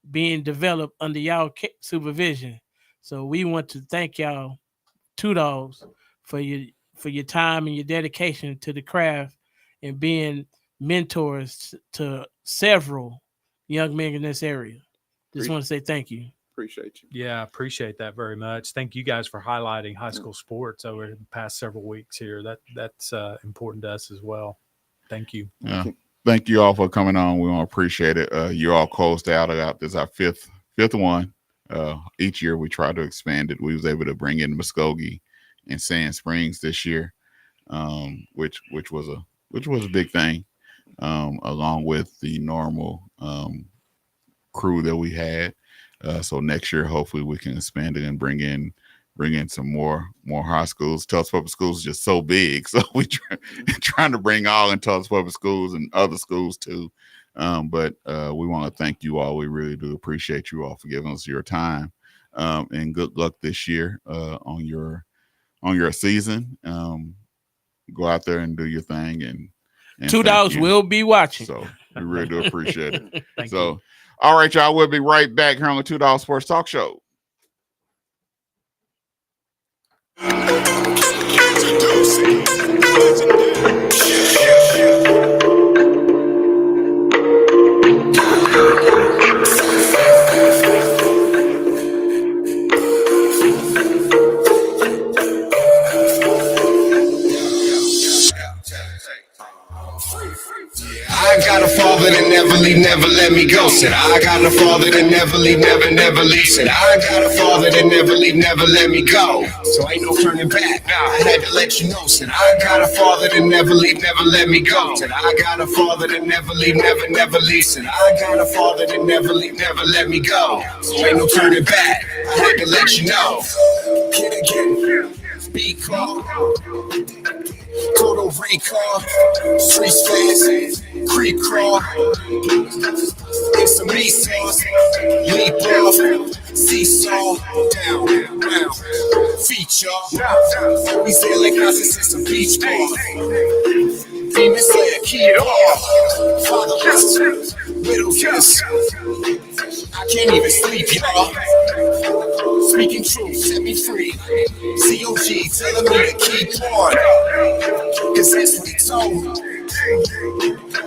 being developed under y'all supervision. So we want to thank y'all, Two Dawgs, for your time and your dedication to the craft and being mentors to several young men in this area. Just want to say thank you. Appreciate you. Yeah, appreciate that very much. Thank you guys for highlighting high school sports over the past several weeks here. That's important to us as well. Thank you. Yeah. Thank you all for coming on. We want to appreciate it. You all closed out. This is our fifth one. Each year we try to expand it. We was able to bring in Muskogee and Sand Springs this year, which was a big thing, along with the normal crew that we had. So next year, hopefully, we can expand it and bring in some more high schools. Tulsa Public Schools is just so big, so we trying to bring all in Tulsa Public Schools and other schools too. But we want to thank you all. We really do appreciate you all for giving us your time, and good luck this year on your season. Go out there and do your thing, and Two Dawgs will be watching. So we really do appreciate it. Thank you. All right, y'all. We'll be right back here on the 2 Dawgs Sports Talk Show. I got a father that never leave, never let me go. Said I got a father that never leave, never leave. Said I got a father that never leave, never let me go. So ain't no turning back. I had to let you know. Said I got a father that never leave, never let me go. Said I got a father that never leave, never leave. Said I got a father that never leave, never let me go. So ain't no turning back. I had to let you know. Kid again, speak call. Total recall, streets fast, creek crawl. It's some meat sauce, leap off, seesaw, down, round, feet y'all. We sail like houses in some beach ball. Demon Slayer, keep off. Fatherless, little kiss. I can't even sleep, y'all. Speaking truth, set me free. COG telling me to keep on, cause that's what he told me.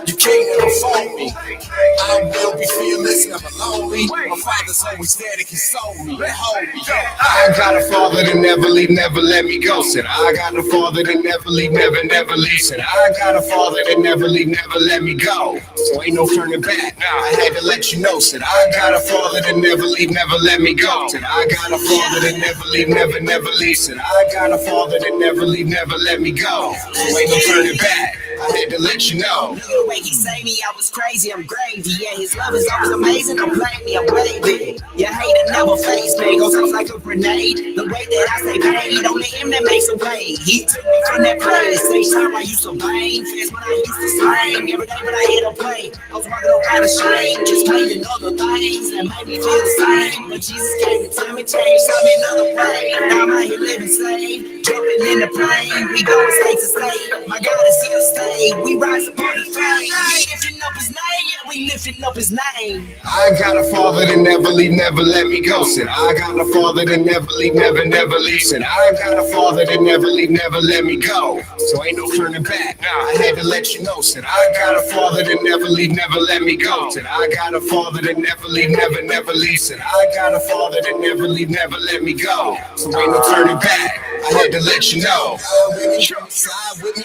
You can't ever phone me. I will be fearless, never lonely. My father's always there to console me and hold me. I got a father that never leave, never let me go. Said I got a father that never leave, never leave. Said I got a father that never leave, never let me go. So ain't no turning back. I had to let you know. Said I got a father that never leave, never let me go. Said I got a father that never leave, never leave. Said I got a father that never leave, never let me go. So ain't no turning back. I had to let you know. The way he saved me, I was crazy, I'm gravy. Yeah, his love is always amazing, don't blame me, I'm wavy. Your hater never face me, goes off like a grenade. The way that I stay paid, only him that makes a way. He took me from that place, each time I used to bang. Fast when I used to slang, every day when I hit a play. I was walking around ashamed, just playing other things that made me feel the same. But Jesus came and time and changed, saw me another way. Now I'm out here living saved, jumping in the plane. We going state to state, my God is here to stay. We rise upon the flame. We lifting up his name. Yeah, we lifting up his name. I got a father that never leave, never let me go. Said I got a father that never leave, never leave. Said I got a father that never leave, never let me go. So ain't no turning back. I had to let you know. Said I got a father that never leave, never let me go. Said I got a father that never leave, never leave. Said I got a father that never leave, never let me go. So ain't no turning back. I had to let you know. Slide with me,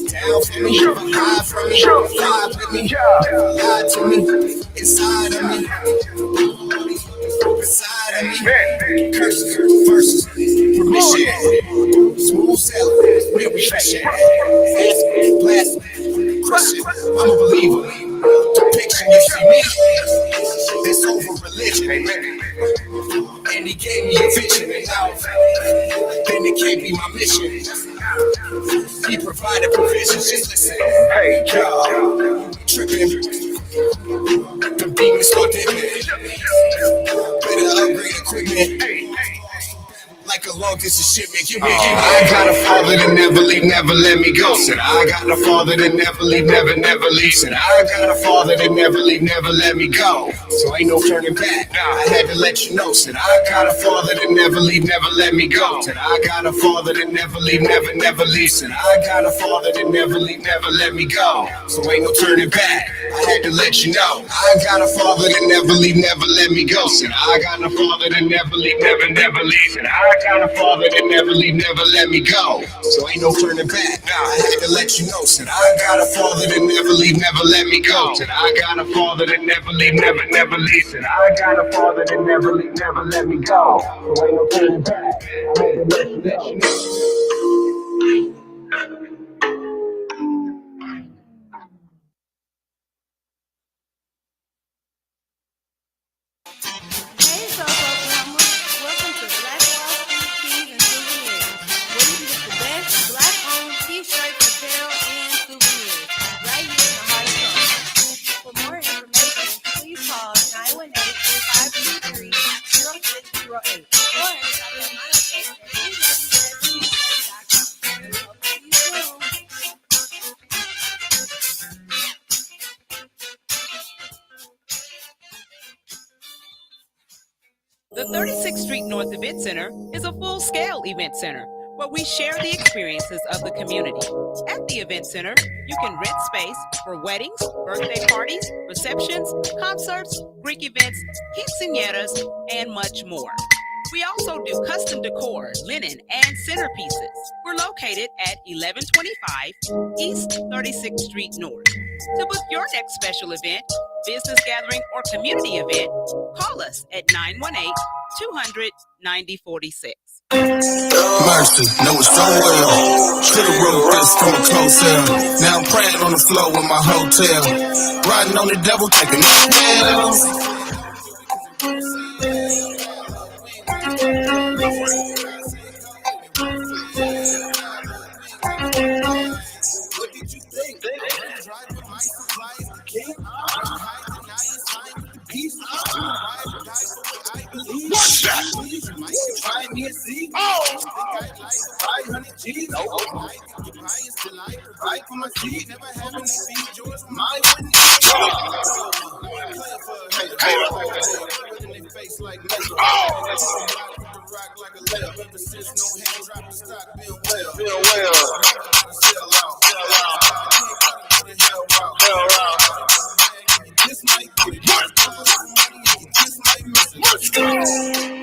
down for me, high from me, vibe with me, lie to me, inside of me, beside of me, curses, verses, permission, smooth sailing, real reflection, fast, blast, crushing, I'm a believer. Depiction, you see me, it's over religion, and he gave me a vision, and now then it can't be my mission. He provided provisions, just listen. Hey, y'all, tripping. The demons start dipping. Better upgrade equipment. like a long distance shipment. I got a father that never leave, never let me go. Said I got a father that never leave, never leave. Said I got a father that never leave, never let me go. So ain't no turning back. I had to let you know. Said I got a father that never leave, never let me go. Said I got a father that never leave, never leave. Said I got a father that never leave, never let me go. So ain't no turning back. I had to let you know. I got a father that never leave, never let me go. Said I got a father that never leave, never leave. Said I got a father that never leave, never let me go. So ain't no turning back. I had to let you know. Said I got a father that never leave, never let me go. Said I got a father that never leave, never leave. Said I got a father that never leave, never let me go. So ain't no turning back. I had to let you know. Hey, South Oklahoma. Welcome to Black Wall Street Tees and Souvenirs, where you can get the best black-owned t-shirts, apparel, and souvenirs, right here in the heart of Tulsa. For more information, please call 918-523-0608 or stop at my location at www.teespring.com. We hope to see you soon. The 36th Street North Event Center is a full-scale event center where we share the experiences of the community. At the event center, you can rent space for weddings, birthday parties, receptions, concerts, Greek events, quinceañeras, and much more. We also do custom decor, linen, and centerpieces. We're located at 1125 East 36th Street North. To book your next special event, business gathering, or community event, call us at 918-200-9046. Mercy, know it so well. Should've wrote this from a cold cell. Now I'm praying on the floor in my hotel. Riding on the devil, taking knockdowns. What did you think? I was driving with my supplies, the king. I'm high tonight, it's fine with the beast. I'm ride or die for what I believe. What's that? You might find me a seat. Oh! Think I'd like 500 G's. Oh, I think you buy is till I provide for my seed. Never having to feed yours from my wouldn't eat. Hey, in their face like metal. Oh! Rock like a layup. Ever since no hand drop the stock, been well.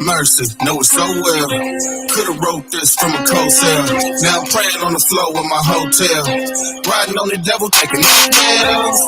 Mercy, know it so well. Could've wrote this from a cold cell. Now I'm praying on the floor in my hotel. Riding on the devil, taking knockdowns.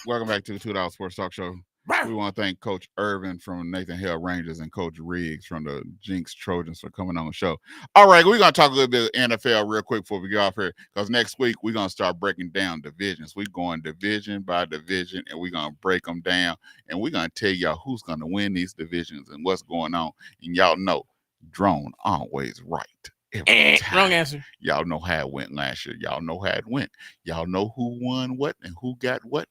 Welcome back to the $2 Sports Talk Show. We want to thank Coach Irvin from Nathan Hale Rangers and Coach Riggs from the Jinx Trojans for coming on the show. All right, we're going to talk a little bit of NFL real quick before we get off here, because next week we're going to start breaking down divisions. We're going division by division, and we're going to break them down, and we're going to tell y'all who's going to win these divisions and what's going on. And y'all know, Drone always right. Wrong answer. Y'all know how it went last year. Y'all know how it went. Y'all know who won what and who got what,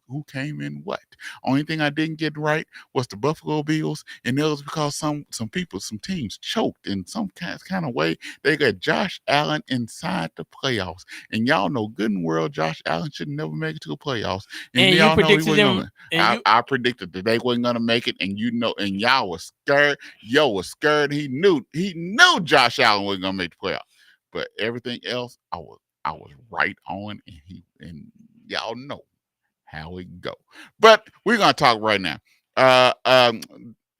who came in what. Only thing I didn't get right was the Buffalo Bills, and it was because some people, some teams choked in some kind of way. They got Josh Allen inside the playoffs, and y'all know good and well Josh Allen should never make it to the plaafs. And y'all you predicted them. I predicted that they wasn't gonna make it, and and y'all was scared. Yo was scared. He knew Josh Allen wasn't gonna make the playoffs. But everything else, I was right on, and y'all know how it go. But we're gonna talk right now.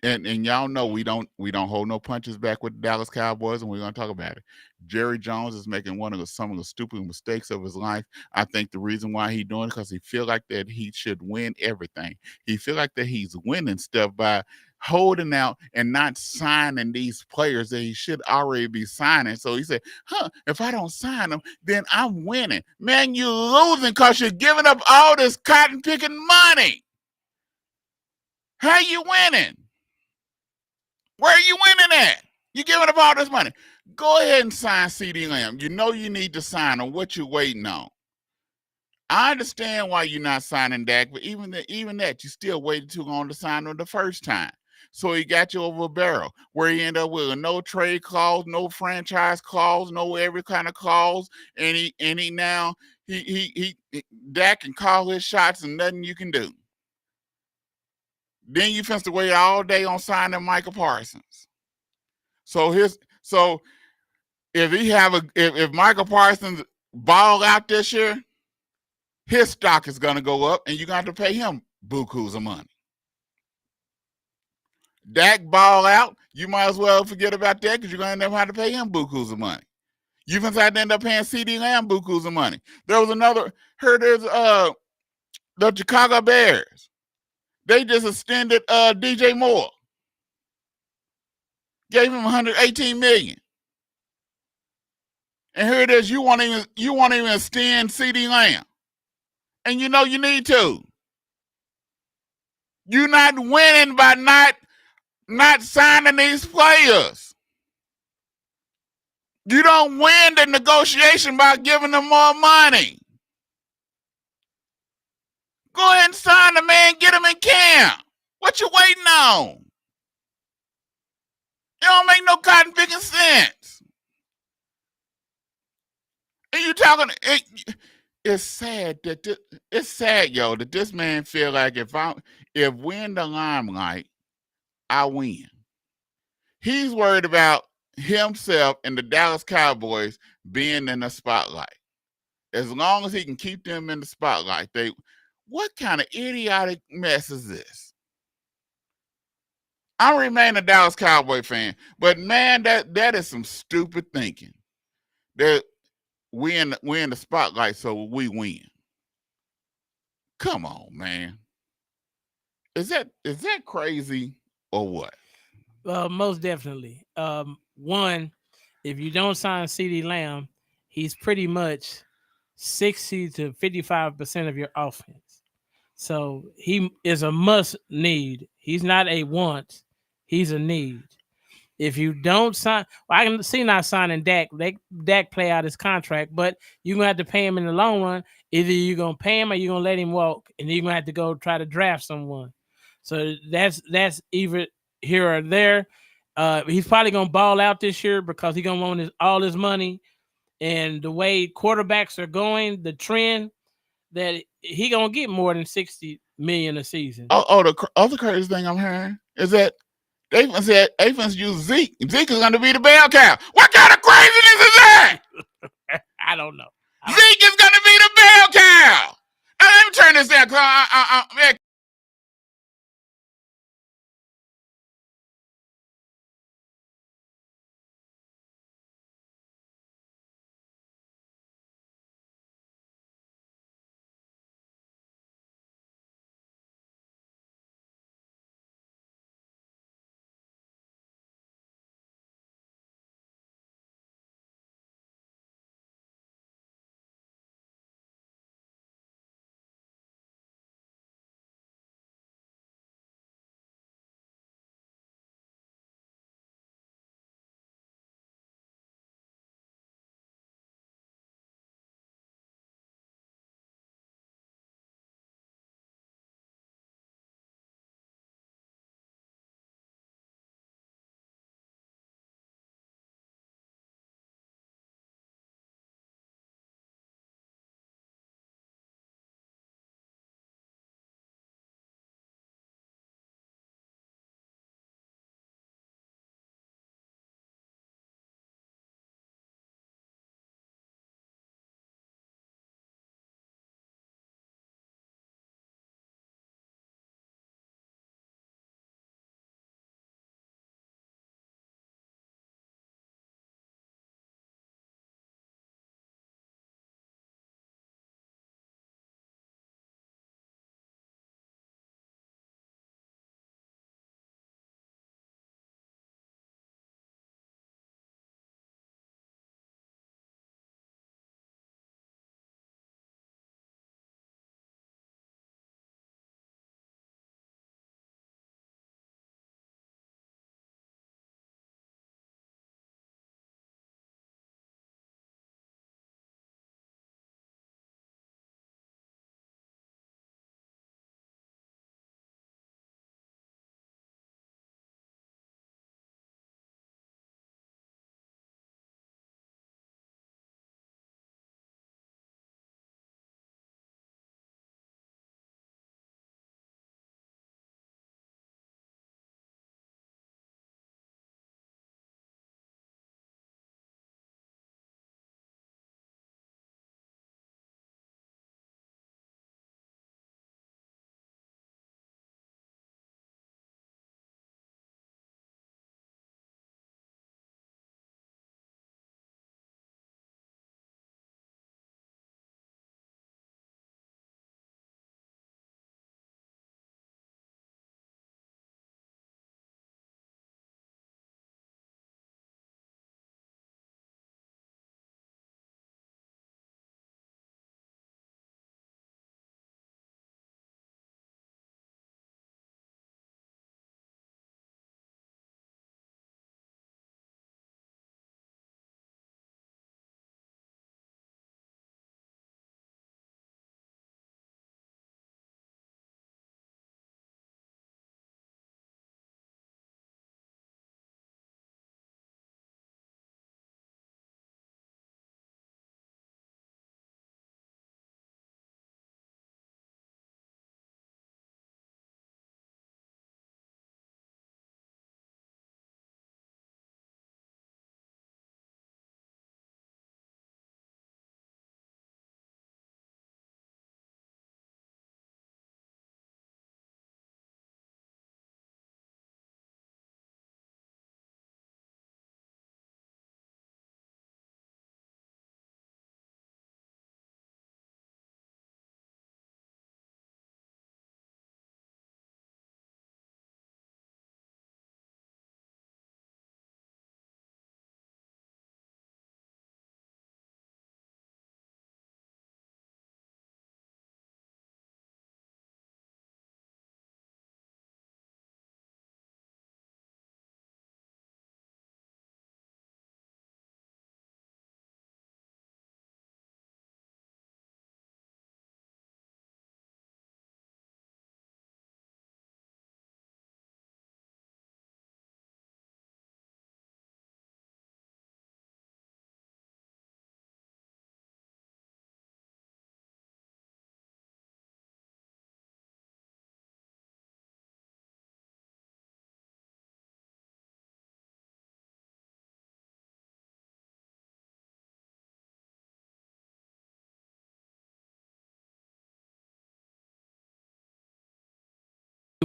and y'all know we don't hold no punches back with the Dallas Cowboys, and we're gonna talk about it. Jerry Jones is making some of the stupid mistakes of his life. I think the reason why he's doing it because he feel like that he should win everything. He feel like that he's winning stuff by holding out and not signing these players that he should already be signing. So he said, if I don't sign them, then I'm winning. Man, you're losing because you're giving up all this cotton picking money. How you winning? Where are you winning at? You're giving up all this money. Go ahead and sign CeeDee Lamb. You know you need to sign him. What you waiting on? I understand why you're not signing Dak, but even that, you still waited too long to sign him the first time. So he got you over a barrel where he ended up with a no trade clause, no franchise clause, no every kind of clause, and he now Dak can call his shots and nothing you can do. Then you finna to wait all day on signing Micah Parsons. So if Micah Parsons ball out this year, his stock is gonna go up, and you're gonna have to pay him bukus of money. Dak ball out, you might as well forget about that because you're gonna end up having to pay him bukus of money. You're gonna have to end up paying CeeDee Lamb bukus of money. There was there's the Chicago Bears. They just extended DJ Moore. Gave him $118 million. And here it is, you won't even extend CeeDee Lamb. And you know you need to. You're not winning by not signing these players. You don't win the negotiation by giving them more money. Go ahead and sign the man, get him in camp. What you waiting on? It don't make no cotton picking sense. And you talking, it's sad that that this man feel like if we're in the limelight, I win. He's worried about himself and the Dallas Cowboys being in the spotlight. As long as he can keep them in the spotlight, what kind of idiotic mess is this? I remain a Dallas Cowboy fan, but man, that is some stupid thinking. That we're in the spotlight, so we win. Come on, man. Is that crazy or what? Most definitely. One, if you don't sign CeeDee Lamb, he's pretty much 60 to 55% of your offense. So he is a must need. He's not a want. He's a need. If you don't sign, I can see not signing Dak. Dak play out his contract, but you're gonna have to pay him in the long run. Either you're gonna pay him or you're gonna let him walk, and you're gonna have to go try to draft someone. So that's either here or there. He's probably gonna ball out this year because he's gonna want all his money, and the way quarterbacks are going, the trend that he gonna get more than $60 million a season. Oh, the other crazy thing I'm hearing is that they said Athens use Zeke. Zeke is going to be the bell cow. What kind of craziness is that? I don't know. Zeke is going to be the bell cow. Let me turn this down.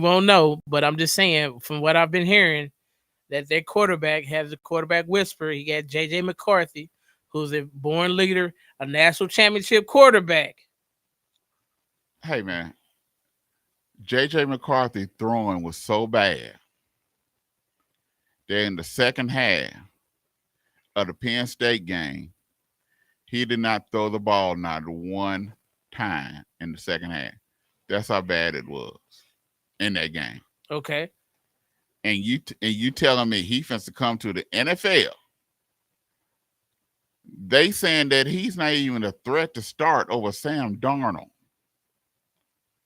won't know, but I'm just saying from what I've been hearing that their quarterback has a quarterback whisperer. He got J.J. McCarthy, who's a born leader, a national championship quarterback. Hey, man. J.J. McCarthy throwing was so bad that in the second half of the Penn State game, he did not throw the ball not one time in the second half. That's how bad it was in that game. Okay. And you telling me he finna to come to the NFL? They saying that he's not even a threat to start over Sam Darnold.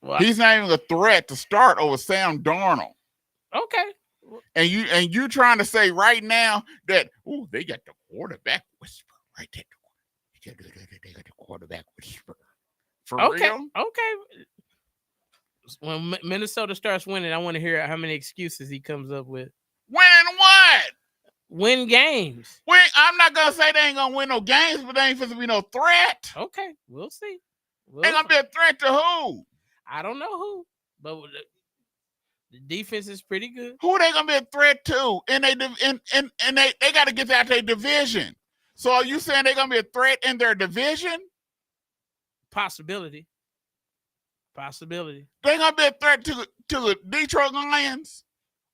Well, he's not even a threat to start over Sam Darnold. Okay. And you trying to say right now that they got the quarterback whisper right there. They got the quarterback whisper. For real? Okay. When Minnesota starts winning, I want to hear how many excuses he comes up with. Winning what? Win games. I'm not gonna say they ain't gonna win no games, but they ain't supposed to be no threat. Okay, we'll see. They gonna be a threat to who? I don't know who, but the defense is pretty good. Who they gonna be a threat to? And they got to get out their division. So are you saying they gonna be a threat in their division? Possibility. They gonna be a threat to the Detroit Lions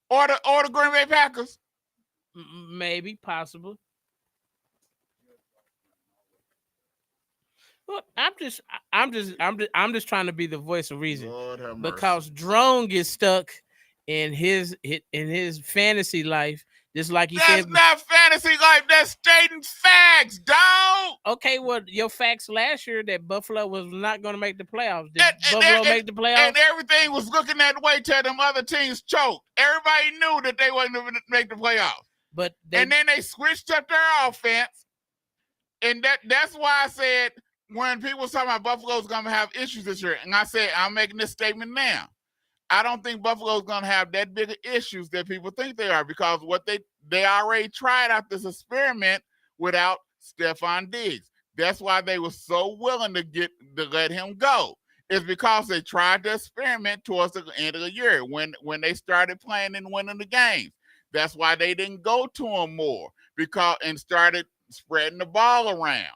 or the Green Bay Packers? Maybe, possible. Well, I'm just trying to be the voice of reason, because Drone gets stuck in his fantasy life, just like he said. That's not fantasy life. That's stating facts, dog. Okay, well, your facts last year that Buffalo was not going to make the playoffs. Did Buffalo make the playoffs? And everything was looking that way till them other teams choked. Everybody knew that they wasn't going to make the playoffs. And then they switched up their offense, and that's why I said when people was talking about Buffalo's going to have issues this year, and I said I'm making this statement now. I don't think Buffalo's going to have that big of issues that people think they are, because what they already tried out this experiment without Stephon Diggs. That's why they were so willing to let him go. It's because they tried the experiment towards the end of the year when they started playing and winning the games. That's why they didn't go to him more and started spreading the ball around.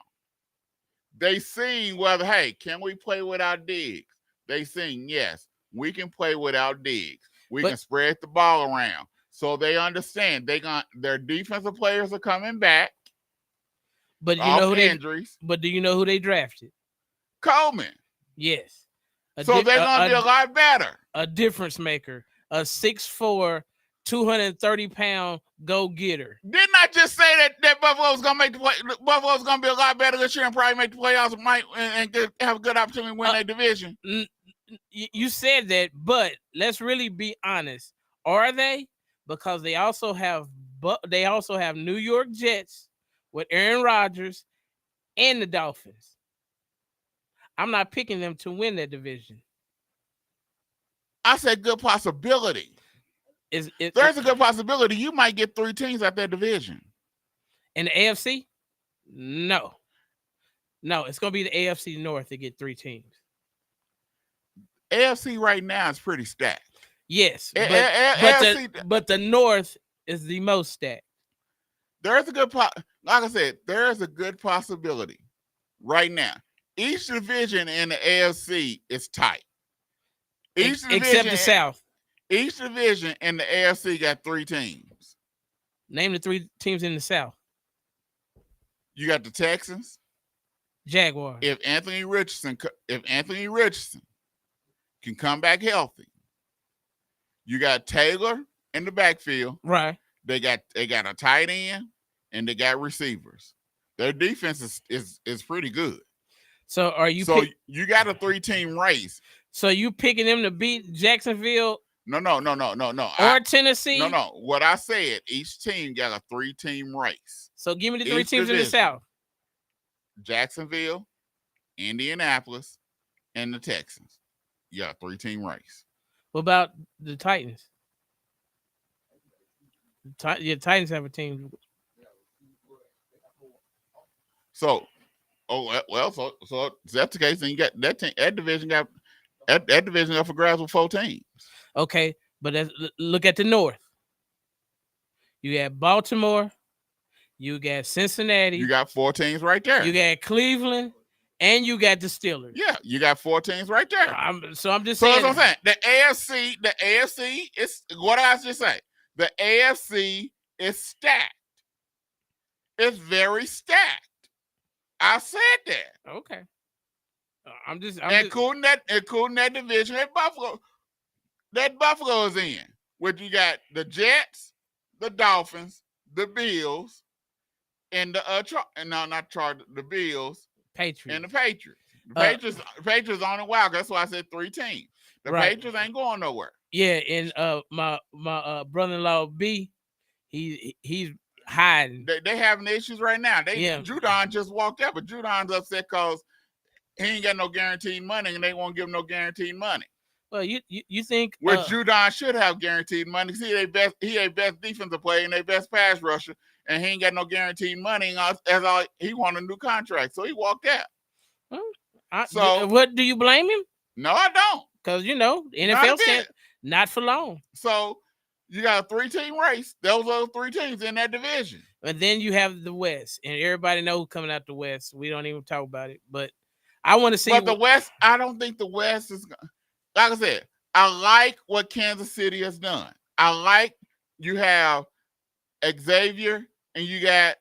They seen whether, hey, can we play without Diggs? They seen, yes, we can play without Diggs. We can spread the ball around. So they understand their defensive players are coming back. But you know who injuries. But do you know who they drafted? Coleman. Yes. So they're gonna be a lot better. A difference maker. A 6'4", 230-pound go-getter. Didn't I just say that Buffalo's gonna make the play? Buffalo's gonna be a lot better this year and probably make the playoffs and have a good opportunity to win their division. You said that, but let's really be honest. Are they? Because they also have New York Jets with Aaron Rodgers and the Dolphins. I'm not picking them to win that division. I said good possibility. There's a good possibility you might get 3 teams out that division. In the AFC? No, it's going to be the AFC North to get 3 teams. AFC right now is pretty stacked. Yes, but the North is the most stacked. There's a good like I said, there's a good possibility right now. Each division in the AFC is tight. Except the South. Each division in the AFC got 3 teams. Name the 3 teams in the South. You got the Texans, Jaguars. If Anthony Richardson can come back healthy, you got Taylor in the backfield. Right. They got a tight end and they got receivers. Their defense is pretty good. So are you? You got a 3-team race. So you picking them to beat Jacksonville? No. Or Tennessee? No. What I said, each team got a 3-team race. So give me the 3 teams in the South. Jacksonville, Indianapolis, and the Texans. You got a 3-team race. What about the Titans? The Titans have a team. So that's the case. And you got that team, that division got That division up for grabs with 4 teams. Okay, but look at the North. You got Baltimore. You got Cincinnati. You got 4 teams right there. You got Cleveland, and you got the Steelers. Yeah, you got 4 teams right there. I'm just saying. So that's what I'm saying. The AFC is what I just say. The AFC is stacked. It's very stacked. I said that. Okay. Including that division that Buffalo is in. Which you got the Jets, the Dolphins, the Bills, and the Bills, Patriots, and the Patriots. The Patriots on the wild. That's why I said 3 teams. The Patriots ain't going nowhere. Yeah, and my brother-in-law B, he's hiding. They having issues right now. Judon just walked out, but Judon's upset because he ain't got no guaranteed money, and they won't give him no guaranteed money. Well, you think which Judon should have guaranteed money? See, he a best defensive player and they best pass rusher, and he ain't got no guaranteed money. He want a new contract, so he walked out. So what do you blame him? No, I don't. Because the NFL said not for long. So you got a 3-team race. Those are 3 teams in that division. And then you have the West, and everybody knows who's coming out the West. We don't even talk about it, but I want to see. But the West, I don't think the West is. Like I said, I like what Kansas City has done. I like you have Xavier and you got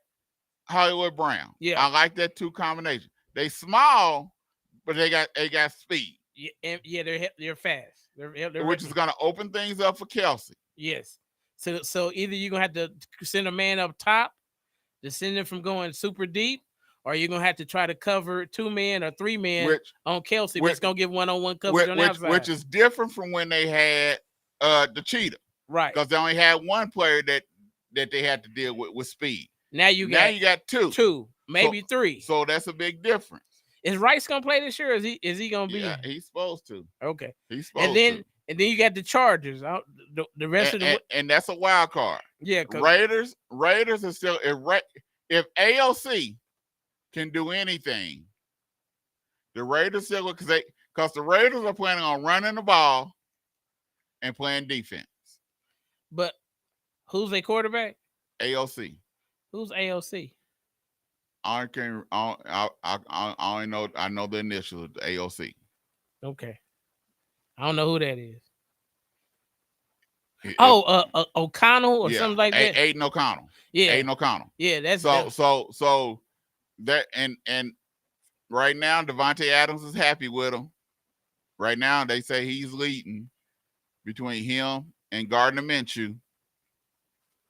Hollywood Brown. Yeah, I like that 2 combination. They small, but they got speed. Yeah, they're fast. They're which is going to open things up for Kelsey. Yes. So either you're gonna have to send a man up top to send him from going super deep, or you're gonna have to try to cover 2 men or 3 men on Kelsey. That's gonna give one-on-one coverage on the outside. Which is different from when they had the cheetah, right? Because they only had 1 player that they had to deal with speed. Now you got 2, maybe 3. So that's a big difference. Is Rice gonna play this year? Is he gonna be? Yeah, he's supposed to. Okay, he's supposed to. And then you got the Chargers. The rest of the and that's a wild card. Yeah, Raiders are still if AOC can do anything, the Raiders still because the Raiders are planning on running the ball and playing defense. But who's a quarterback? AOC. Who's AOC? I know the initials, the AOC. Okay. I don't know who that is. O'Connell or something like that. Aiden O'Connell. Yeah. Aiden O'Connell. Yeah, that's so that and right now Devontae Adams is happy with him. Right now they say he's leading between him and Gardner Minshew,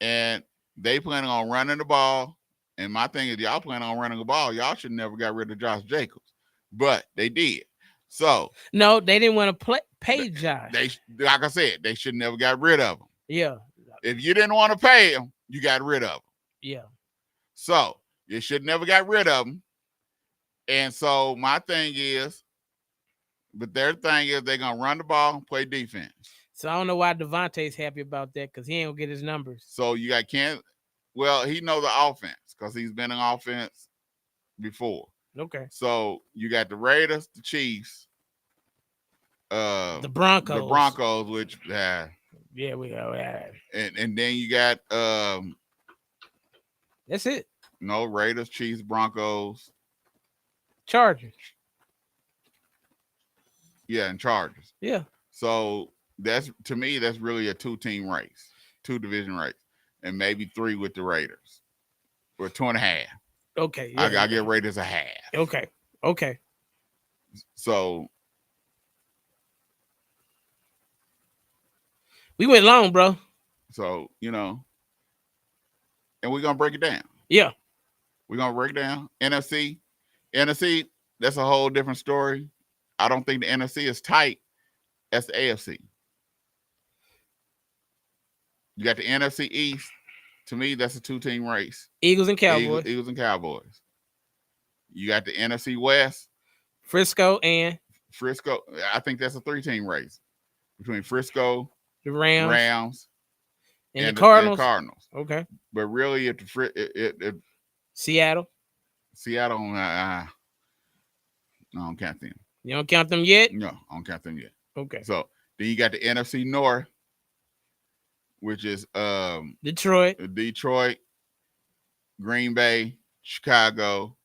and they planning on running the ball. And my thing is, y'all planning on running the ball. Y'all should never got rid of Josh Jacobs, but they did. So no, they didn't want to pay Josh. They like I said, they should never got rid of him. Yeah. If you didn't want to pay him, you got rid of him. Yeah. So you should never got rid of him. And so my thing is, but their thing is they're gonna run the ball and play defense. So I don't know why Devontae's happy about that because he ain't gonna get his numbers. So you got Well, he knows the offense because he's been in offense before. Okay. So you got the Raiders, the Chiefs, the Broncos, which yeah, we go. And then you got that's it. No, Raiders, Chiefs, Broncos, Chargers. Yeah, and Chargers. Yeah. So that's really a 2-team race, 2-division race, and maybe 3 with the Raiders, or 2.5. Okay. Yeah, I get Raiders a half. Okay. So we went long, bro. So, and we're going to break it down. Yeah. We're going to break it down. NFC, that's a whole different story. I don't think the NFC is tight. That's the AFC. You got the NFC East. To me, that's a 2-team race. Eagles and Cowboys. Eagles and Cowboys. You got the NFC West. Frisco. I think that's a 3-team race between Frisco, the Rams, and the Cardinals. Okay. But really, if Seattle. I don't count them. You don't count them yet? No, I don't count them yet. Okay. So then you got the NFC North, which is Detroit, Green Bay, Chicago,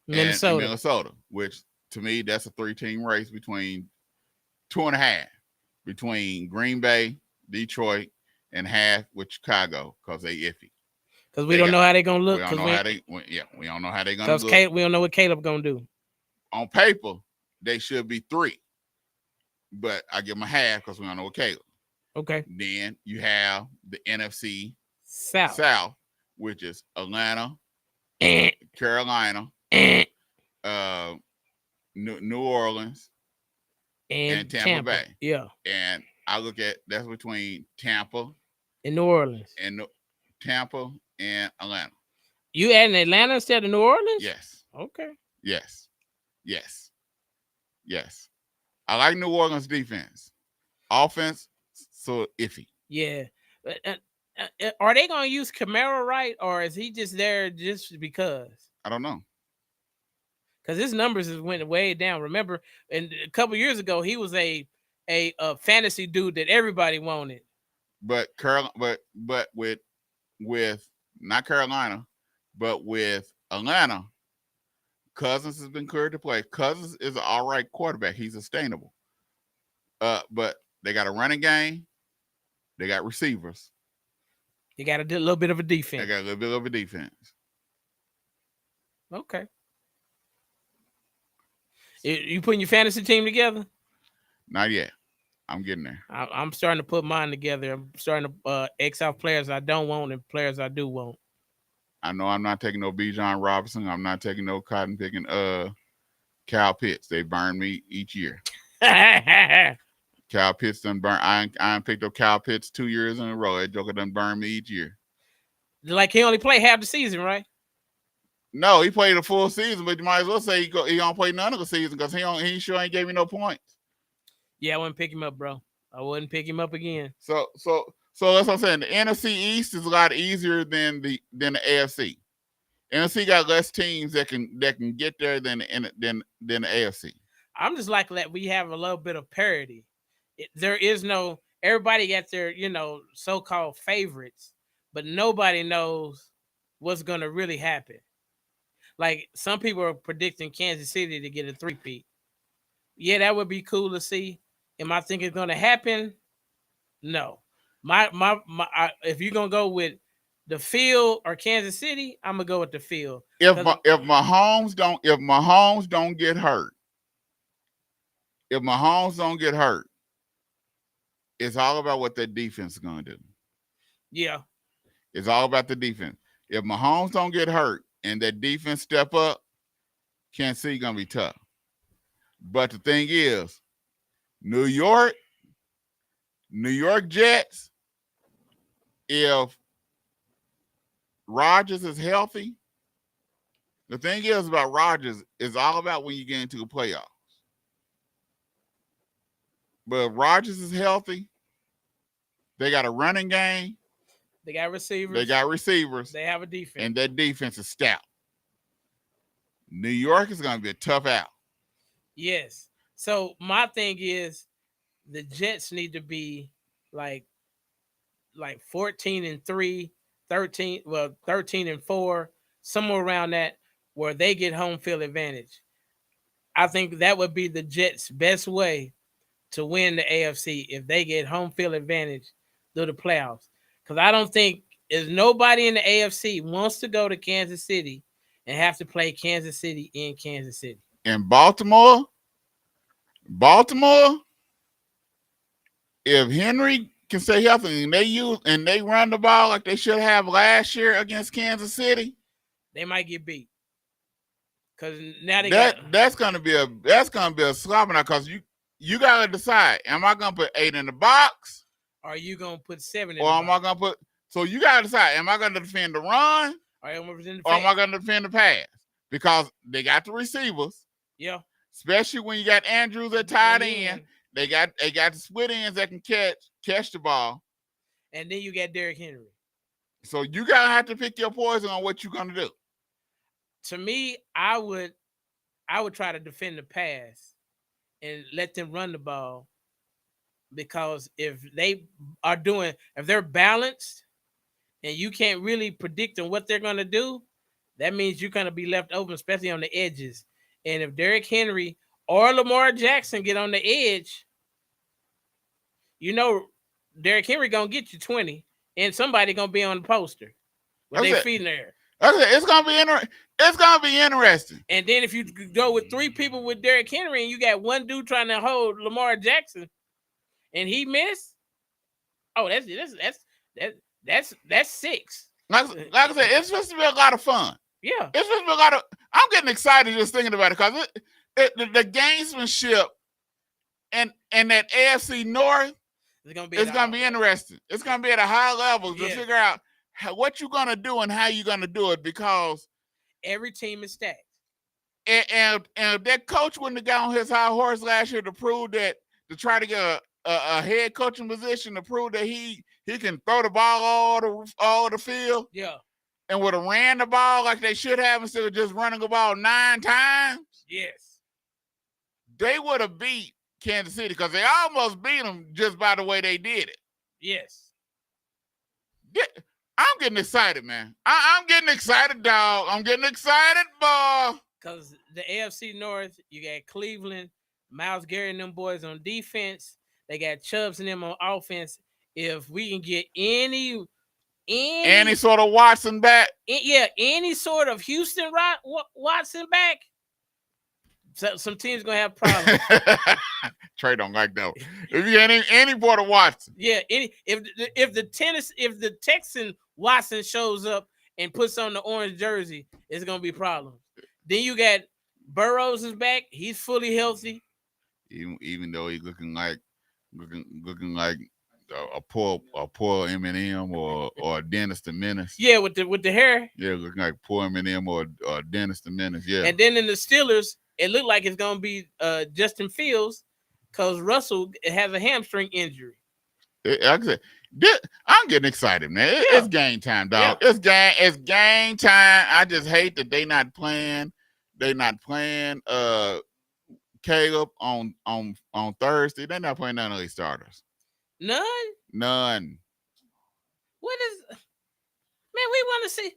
Minnesota. and Minnesota, which to me that's a 3-team race between 2.5 between Green Bay, Detroit, and half with Chicago because they iffy. Because we don't know how they're gonna look. We don't know how they. We don't know how they're gonna look. Because we don't know what Caleb gonna do. On paper, they should be 3, but I give them a half because we don't know what Caleb. Okay. Then you have the NFC South, which is Atlanta, Carolina, New Orleans, and Tampa Bay. Yeah. And I look at that's between Tampa and New Orleans. And Tampa and Atlanta. You adding Atlanta instead of New Orleans? Yes. Okay. Yes. I like New Orleans defense. Offense, so iffy. Yeah. Are they going to use Kamara right, or is he just there just because? I don't know. Because his numbers has went way down. Remember, a couple years ago, he was a fantasy dude that everybody wanted. But with not Carolina, but with Atlanta, Cousins has been cleared to play. Cousins is an all right quarterback. He's sustainable. But they got a running game. They got receivers. They got a little bit of a defense. They got a little bit of a defense. Okay. You putting your fantasy team together? Not yet. I'm getting there. I'm starting to put mine together. I'm starting to X out players I don't want and players I do want. I know I'm not taking no Bijan Robinson. I'm not taking no cotton picking Kyle Pitts. They burn me each year. Kyle Pitts done burn. I picked up Kyle Pitts 2 years in a row. That joker done burn me each year. Like he only played half the season, right? No, he played a full season, but you might as well say he don't play none of the season because he sure ain't gave me no points. Yeah, I wouldn't pick him up, bro. I wouldn't pick him up again. So that's what I'm saying. The NFC East is a lot easier than the AFC. NFC got less teams that can get there than the AFC. I'm just like that we have a little bit of parity. There is no everybody got their so-called favorites, but nobody knows what's gonna really happen. Like some people are predicting Kansas City to get a 3-peat. Yeah, that would be cool to see. Am I thinking it's gonna happen? No. If you're gonna go with the field or Kansas City, I'm gonna go with the field. If Mahomes don't get hurt, it's all about what that defense is gonna do. Yeah. It's all about the defense. If Mahomes don't get hurt and that defense step up, Kansas City gonna be tough. But the thing is, New York Jets, if Rodgers is healthy, the thing is about Rodgers is all about when you get into the playoffs. But if Rodgers is healthy, they got a running game. They got receivers. They have a defense. And that defense is stout. New York is going to be a tough out. Yes. So my thing is the Jets need to be like 14-3, 13-4, somewhere around that where they get home field advantage. I think that would be the Jets' best way to win the AFC if they get home field advantage through the playoffs. Because I don't think there's nobody in the AFC wants to go to Kansas City and have to play Kansas City in Kansas City. And Baltimore, if Henry can stay healthy and they run the ball like they should have last year against Kansas City, they might get beat. Because now that's gonna be a slap now because you gotta decide: am I gonna put 8 in the box, or are you gonna put 7 in or am I gonna put? So you gotta decide: am I gonna defend the run, or am I gonna defend the pass? Because they got the receivers, yeah. Especially when you got Andrews at tight end, they got the split ends that can catch the ball, and then you got Derrick Henry. So you gotta have to pick your poison on what you're gonna do. To me, I would try to defend the pass and let them run the ball. Because if they're balanced and you can't really predict on what they're going to do, that means you're going to be left open, especially on the edges. And if Derrick Henry or Lamar Jackson get on the edge, Derrick Henry going to get you 20 and somebody going to be on the poster with their feet in the air. It's going to be interesting. And then if you go with 3 people with Derrick Henry and you got one dude trying to hold Lamar Jackson, and he missed. Oh, that's 6. Like I said, it's supposed to be a lot of fun. Yeah, it's supposed to be a lot of. I'm getting excited just thinking about it because the gamesmanship and that AFC North it's gonna be interesting. It's gonna be at a high level to figure out what you're gonna do and how you're gonna do it because every team is stacked. And that coach wouldn't have got on his high horse last year to prove that to try to get a head coaching position to prove that he can throw the ball all the field. Yeah. And would have ran the ball like they should have instead of just running the ball 9 times. Yes. They would have beat Kansas City because they almost beat them just by the way they did it. Yes. I'm getting excited, man. I'm getting excited, dog. I'm getting excited, boy. Because the AFC North, you got Cleveland, Myles Garrett and them boys on defense. They got Chubbs and them on offense. If we can get any sort of Watson back, any sort of Houston Watson back, some teams gonna have problems. Trey don't like that. If you get any part of Watson, if the Texan Watson shows up and puts on the orange jersey, it's gonna be problems. Then you got Burrows is back; he's fully healthy. Even though he's looking like a poor Eminem or a Dennis the Menace. Yeah, with the hair. Yeah, looking like poor Eminem or Dennis the Menace. Yeah. And then in the Steelers, it looked like it's gonna be Justin Fields because Russell has a hamstring injury. I'm getting excited, man. It's game time, dog. Yeah. It's game time. I just hate that they not playing. Caleb on Thursday. They're not playing none of these starters. None. What is? Man, we want to see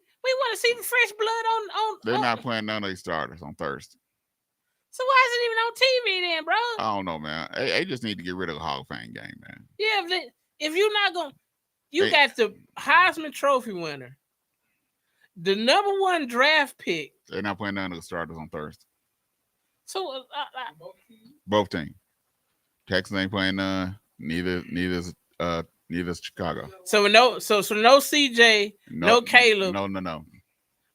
the fresh blood on. They're not playing none of these starters on Thursday. So why is it even on TV then, bro? I don't know, man. They just need to get rid of the Hall of Fame game, man. Yeah, if you're not going, got the Heisman Trophy winner, the number 1 draft pick. They're not playing none of the starters on Thursday. So both teams. Texans ain't playing none. Neither is Chicago. So no CJ, no Caleb,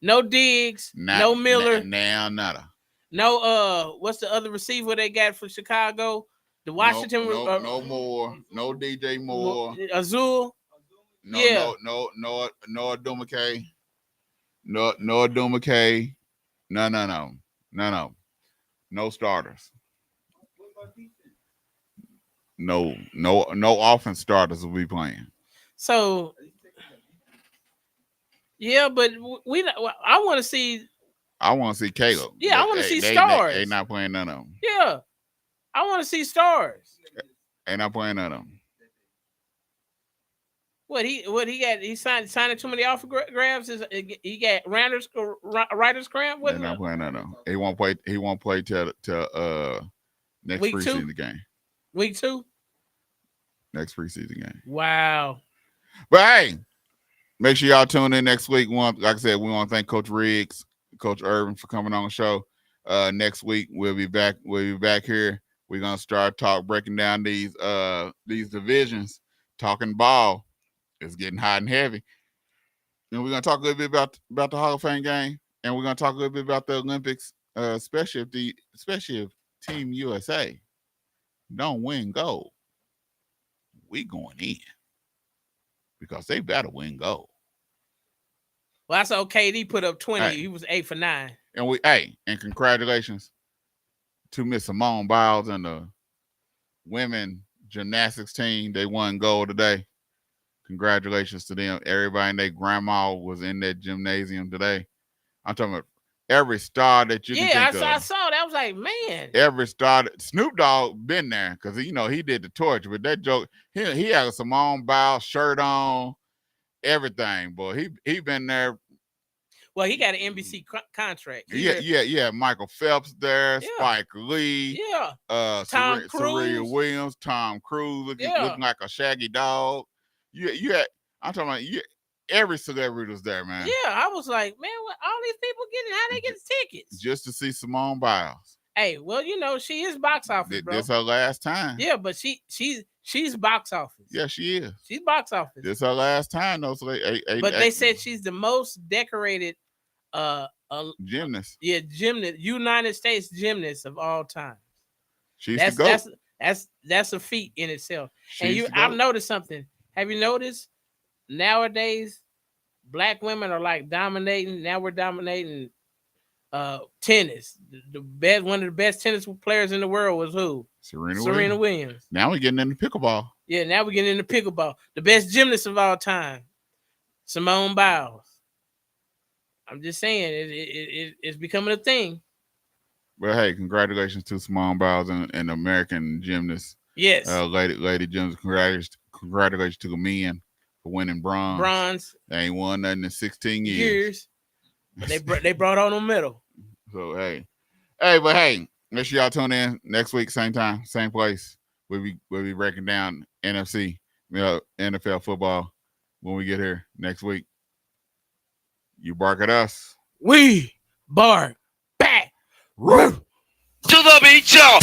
no Diggs, no Miller, nada. No, what's the other receiver they got for Chicago? The Washington. No more. No DJ Moore. Azul. No Dumake. No Dumake. No. No starters. No offense starters will be playing. So, yeah, but I want to see. I want to see Caleb. Yeah, I want to see stars. They not playing none of them. Yeah, I want to see stars. They not playing none of them. What he got? He signed too many autographs. He got writer's cramp. They're not playing none of them. He won't play. He won't play till next Week preseason 2? game. Week 2. Next preseason game. Wow. But hey, make sure y'all tune in next week. Like I said, we want to thank Coach Riggs, Coach Irvin for coming on the show. Next week we'll be back. We'll be back here. We're gonna start breaking down these divisions, talking ball. It's getting hot and heavy. And we're gonna talk a little bit about the Hall of Fame game, and we're gonna talk a little bit about the Olympics, especially if Team USA don't win gold. We going in because they better win gold. Well, I saw KD put up 20. Hey. He was 8 for 9. And congratulations to Miss Simone Biles and the women gymnastics team. They won gold today. Congratulations to them. Everybody and their grandma was in that gymnasium today. I'm talking about every star that you can think of. I saw that. I was like, man. Everett started. Snoop Dogg been there because he did the torch, but that joke he had a Simone Biles shirt on, everything. Boy, he been there. Well, he got an NBC contract. Yeah. Michael Phelps there, Spike Lee, Tom Serena Williams, Tom Cruise looking like a shaggy dog. I'm talking about every celebrity was there, man. Yeah, I was like, man, what all these people getting? How they get tickets? Just to see Simone Biles. Hey, well, she is box office, bro. This her last time. Yeah, but she's box office. Yeah, she is. She's box office. This her last time, though. So they said she's the most decorated gymnast. Yeah, gymnast, United States gymnast of all time. That's a feat in itself. I've noticed something. Have you noticed nowadays black women are like dominating? Now we're dominating tennis. One of the best tennis players in the world was who? Serena Williams. Now we're getting into pickleball. Yeah, now we're getting into pickleball. The best gymnast of all time, Simone Biles. I'm just saying it's becoming a thing. Well, hey, congratulations to Simone Biles and American gymnast. Yes. Lady gymnast. Congratulations to the men for winning bronze. They ain't won nothing in 16 years. But they brought on a medal. So hey, make sure y'all tune in next week, same time, same place. We'll be breaking down NFC, NFL football when we get here next week. You bark at us. We bark back. To the beat, y'all.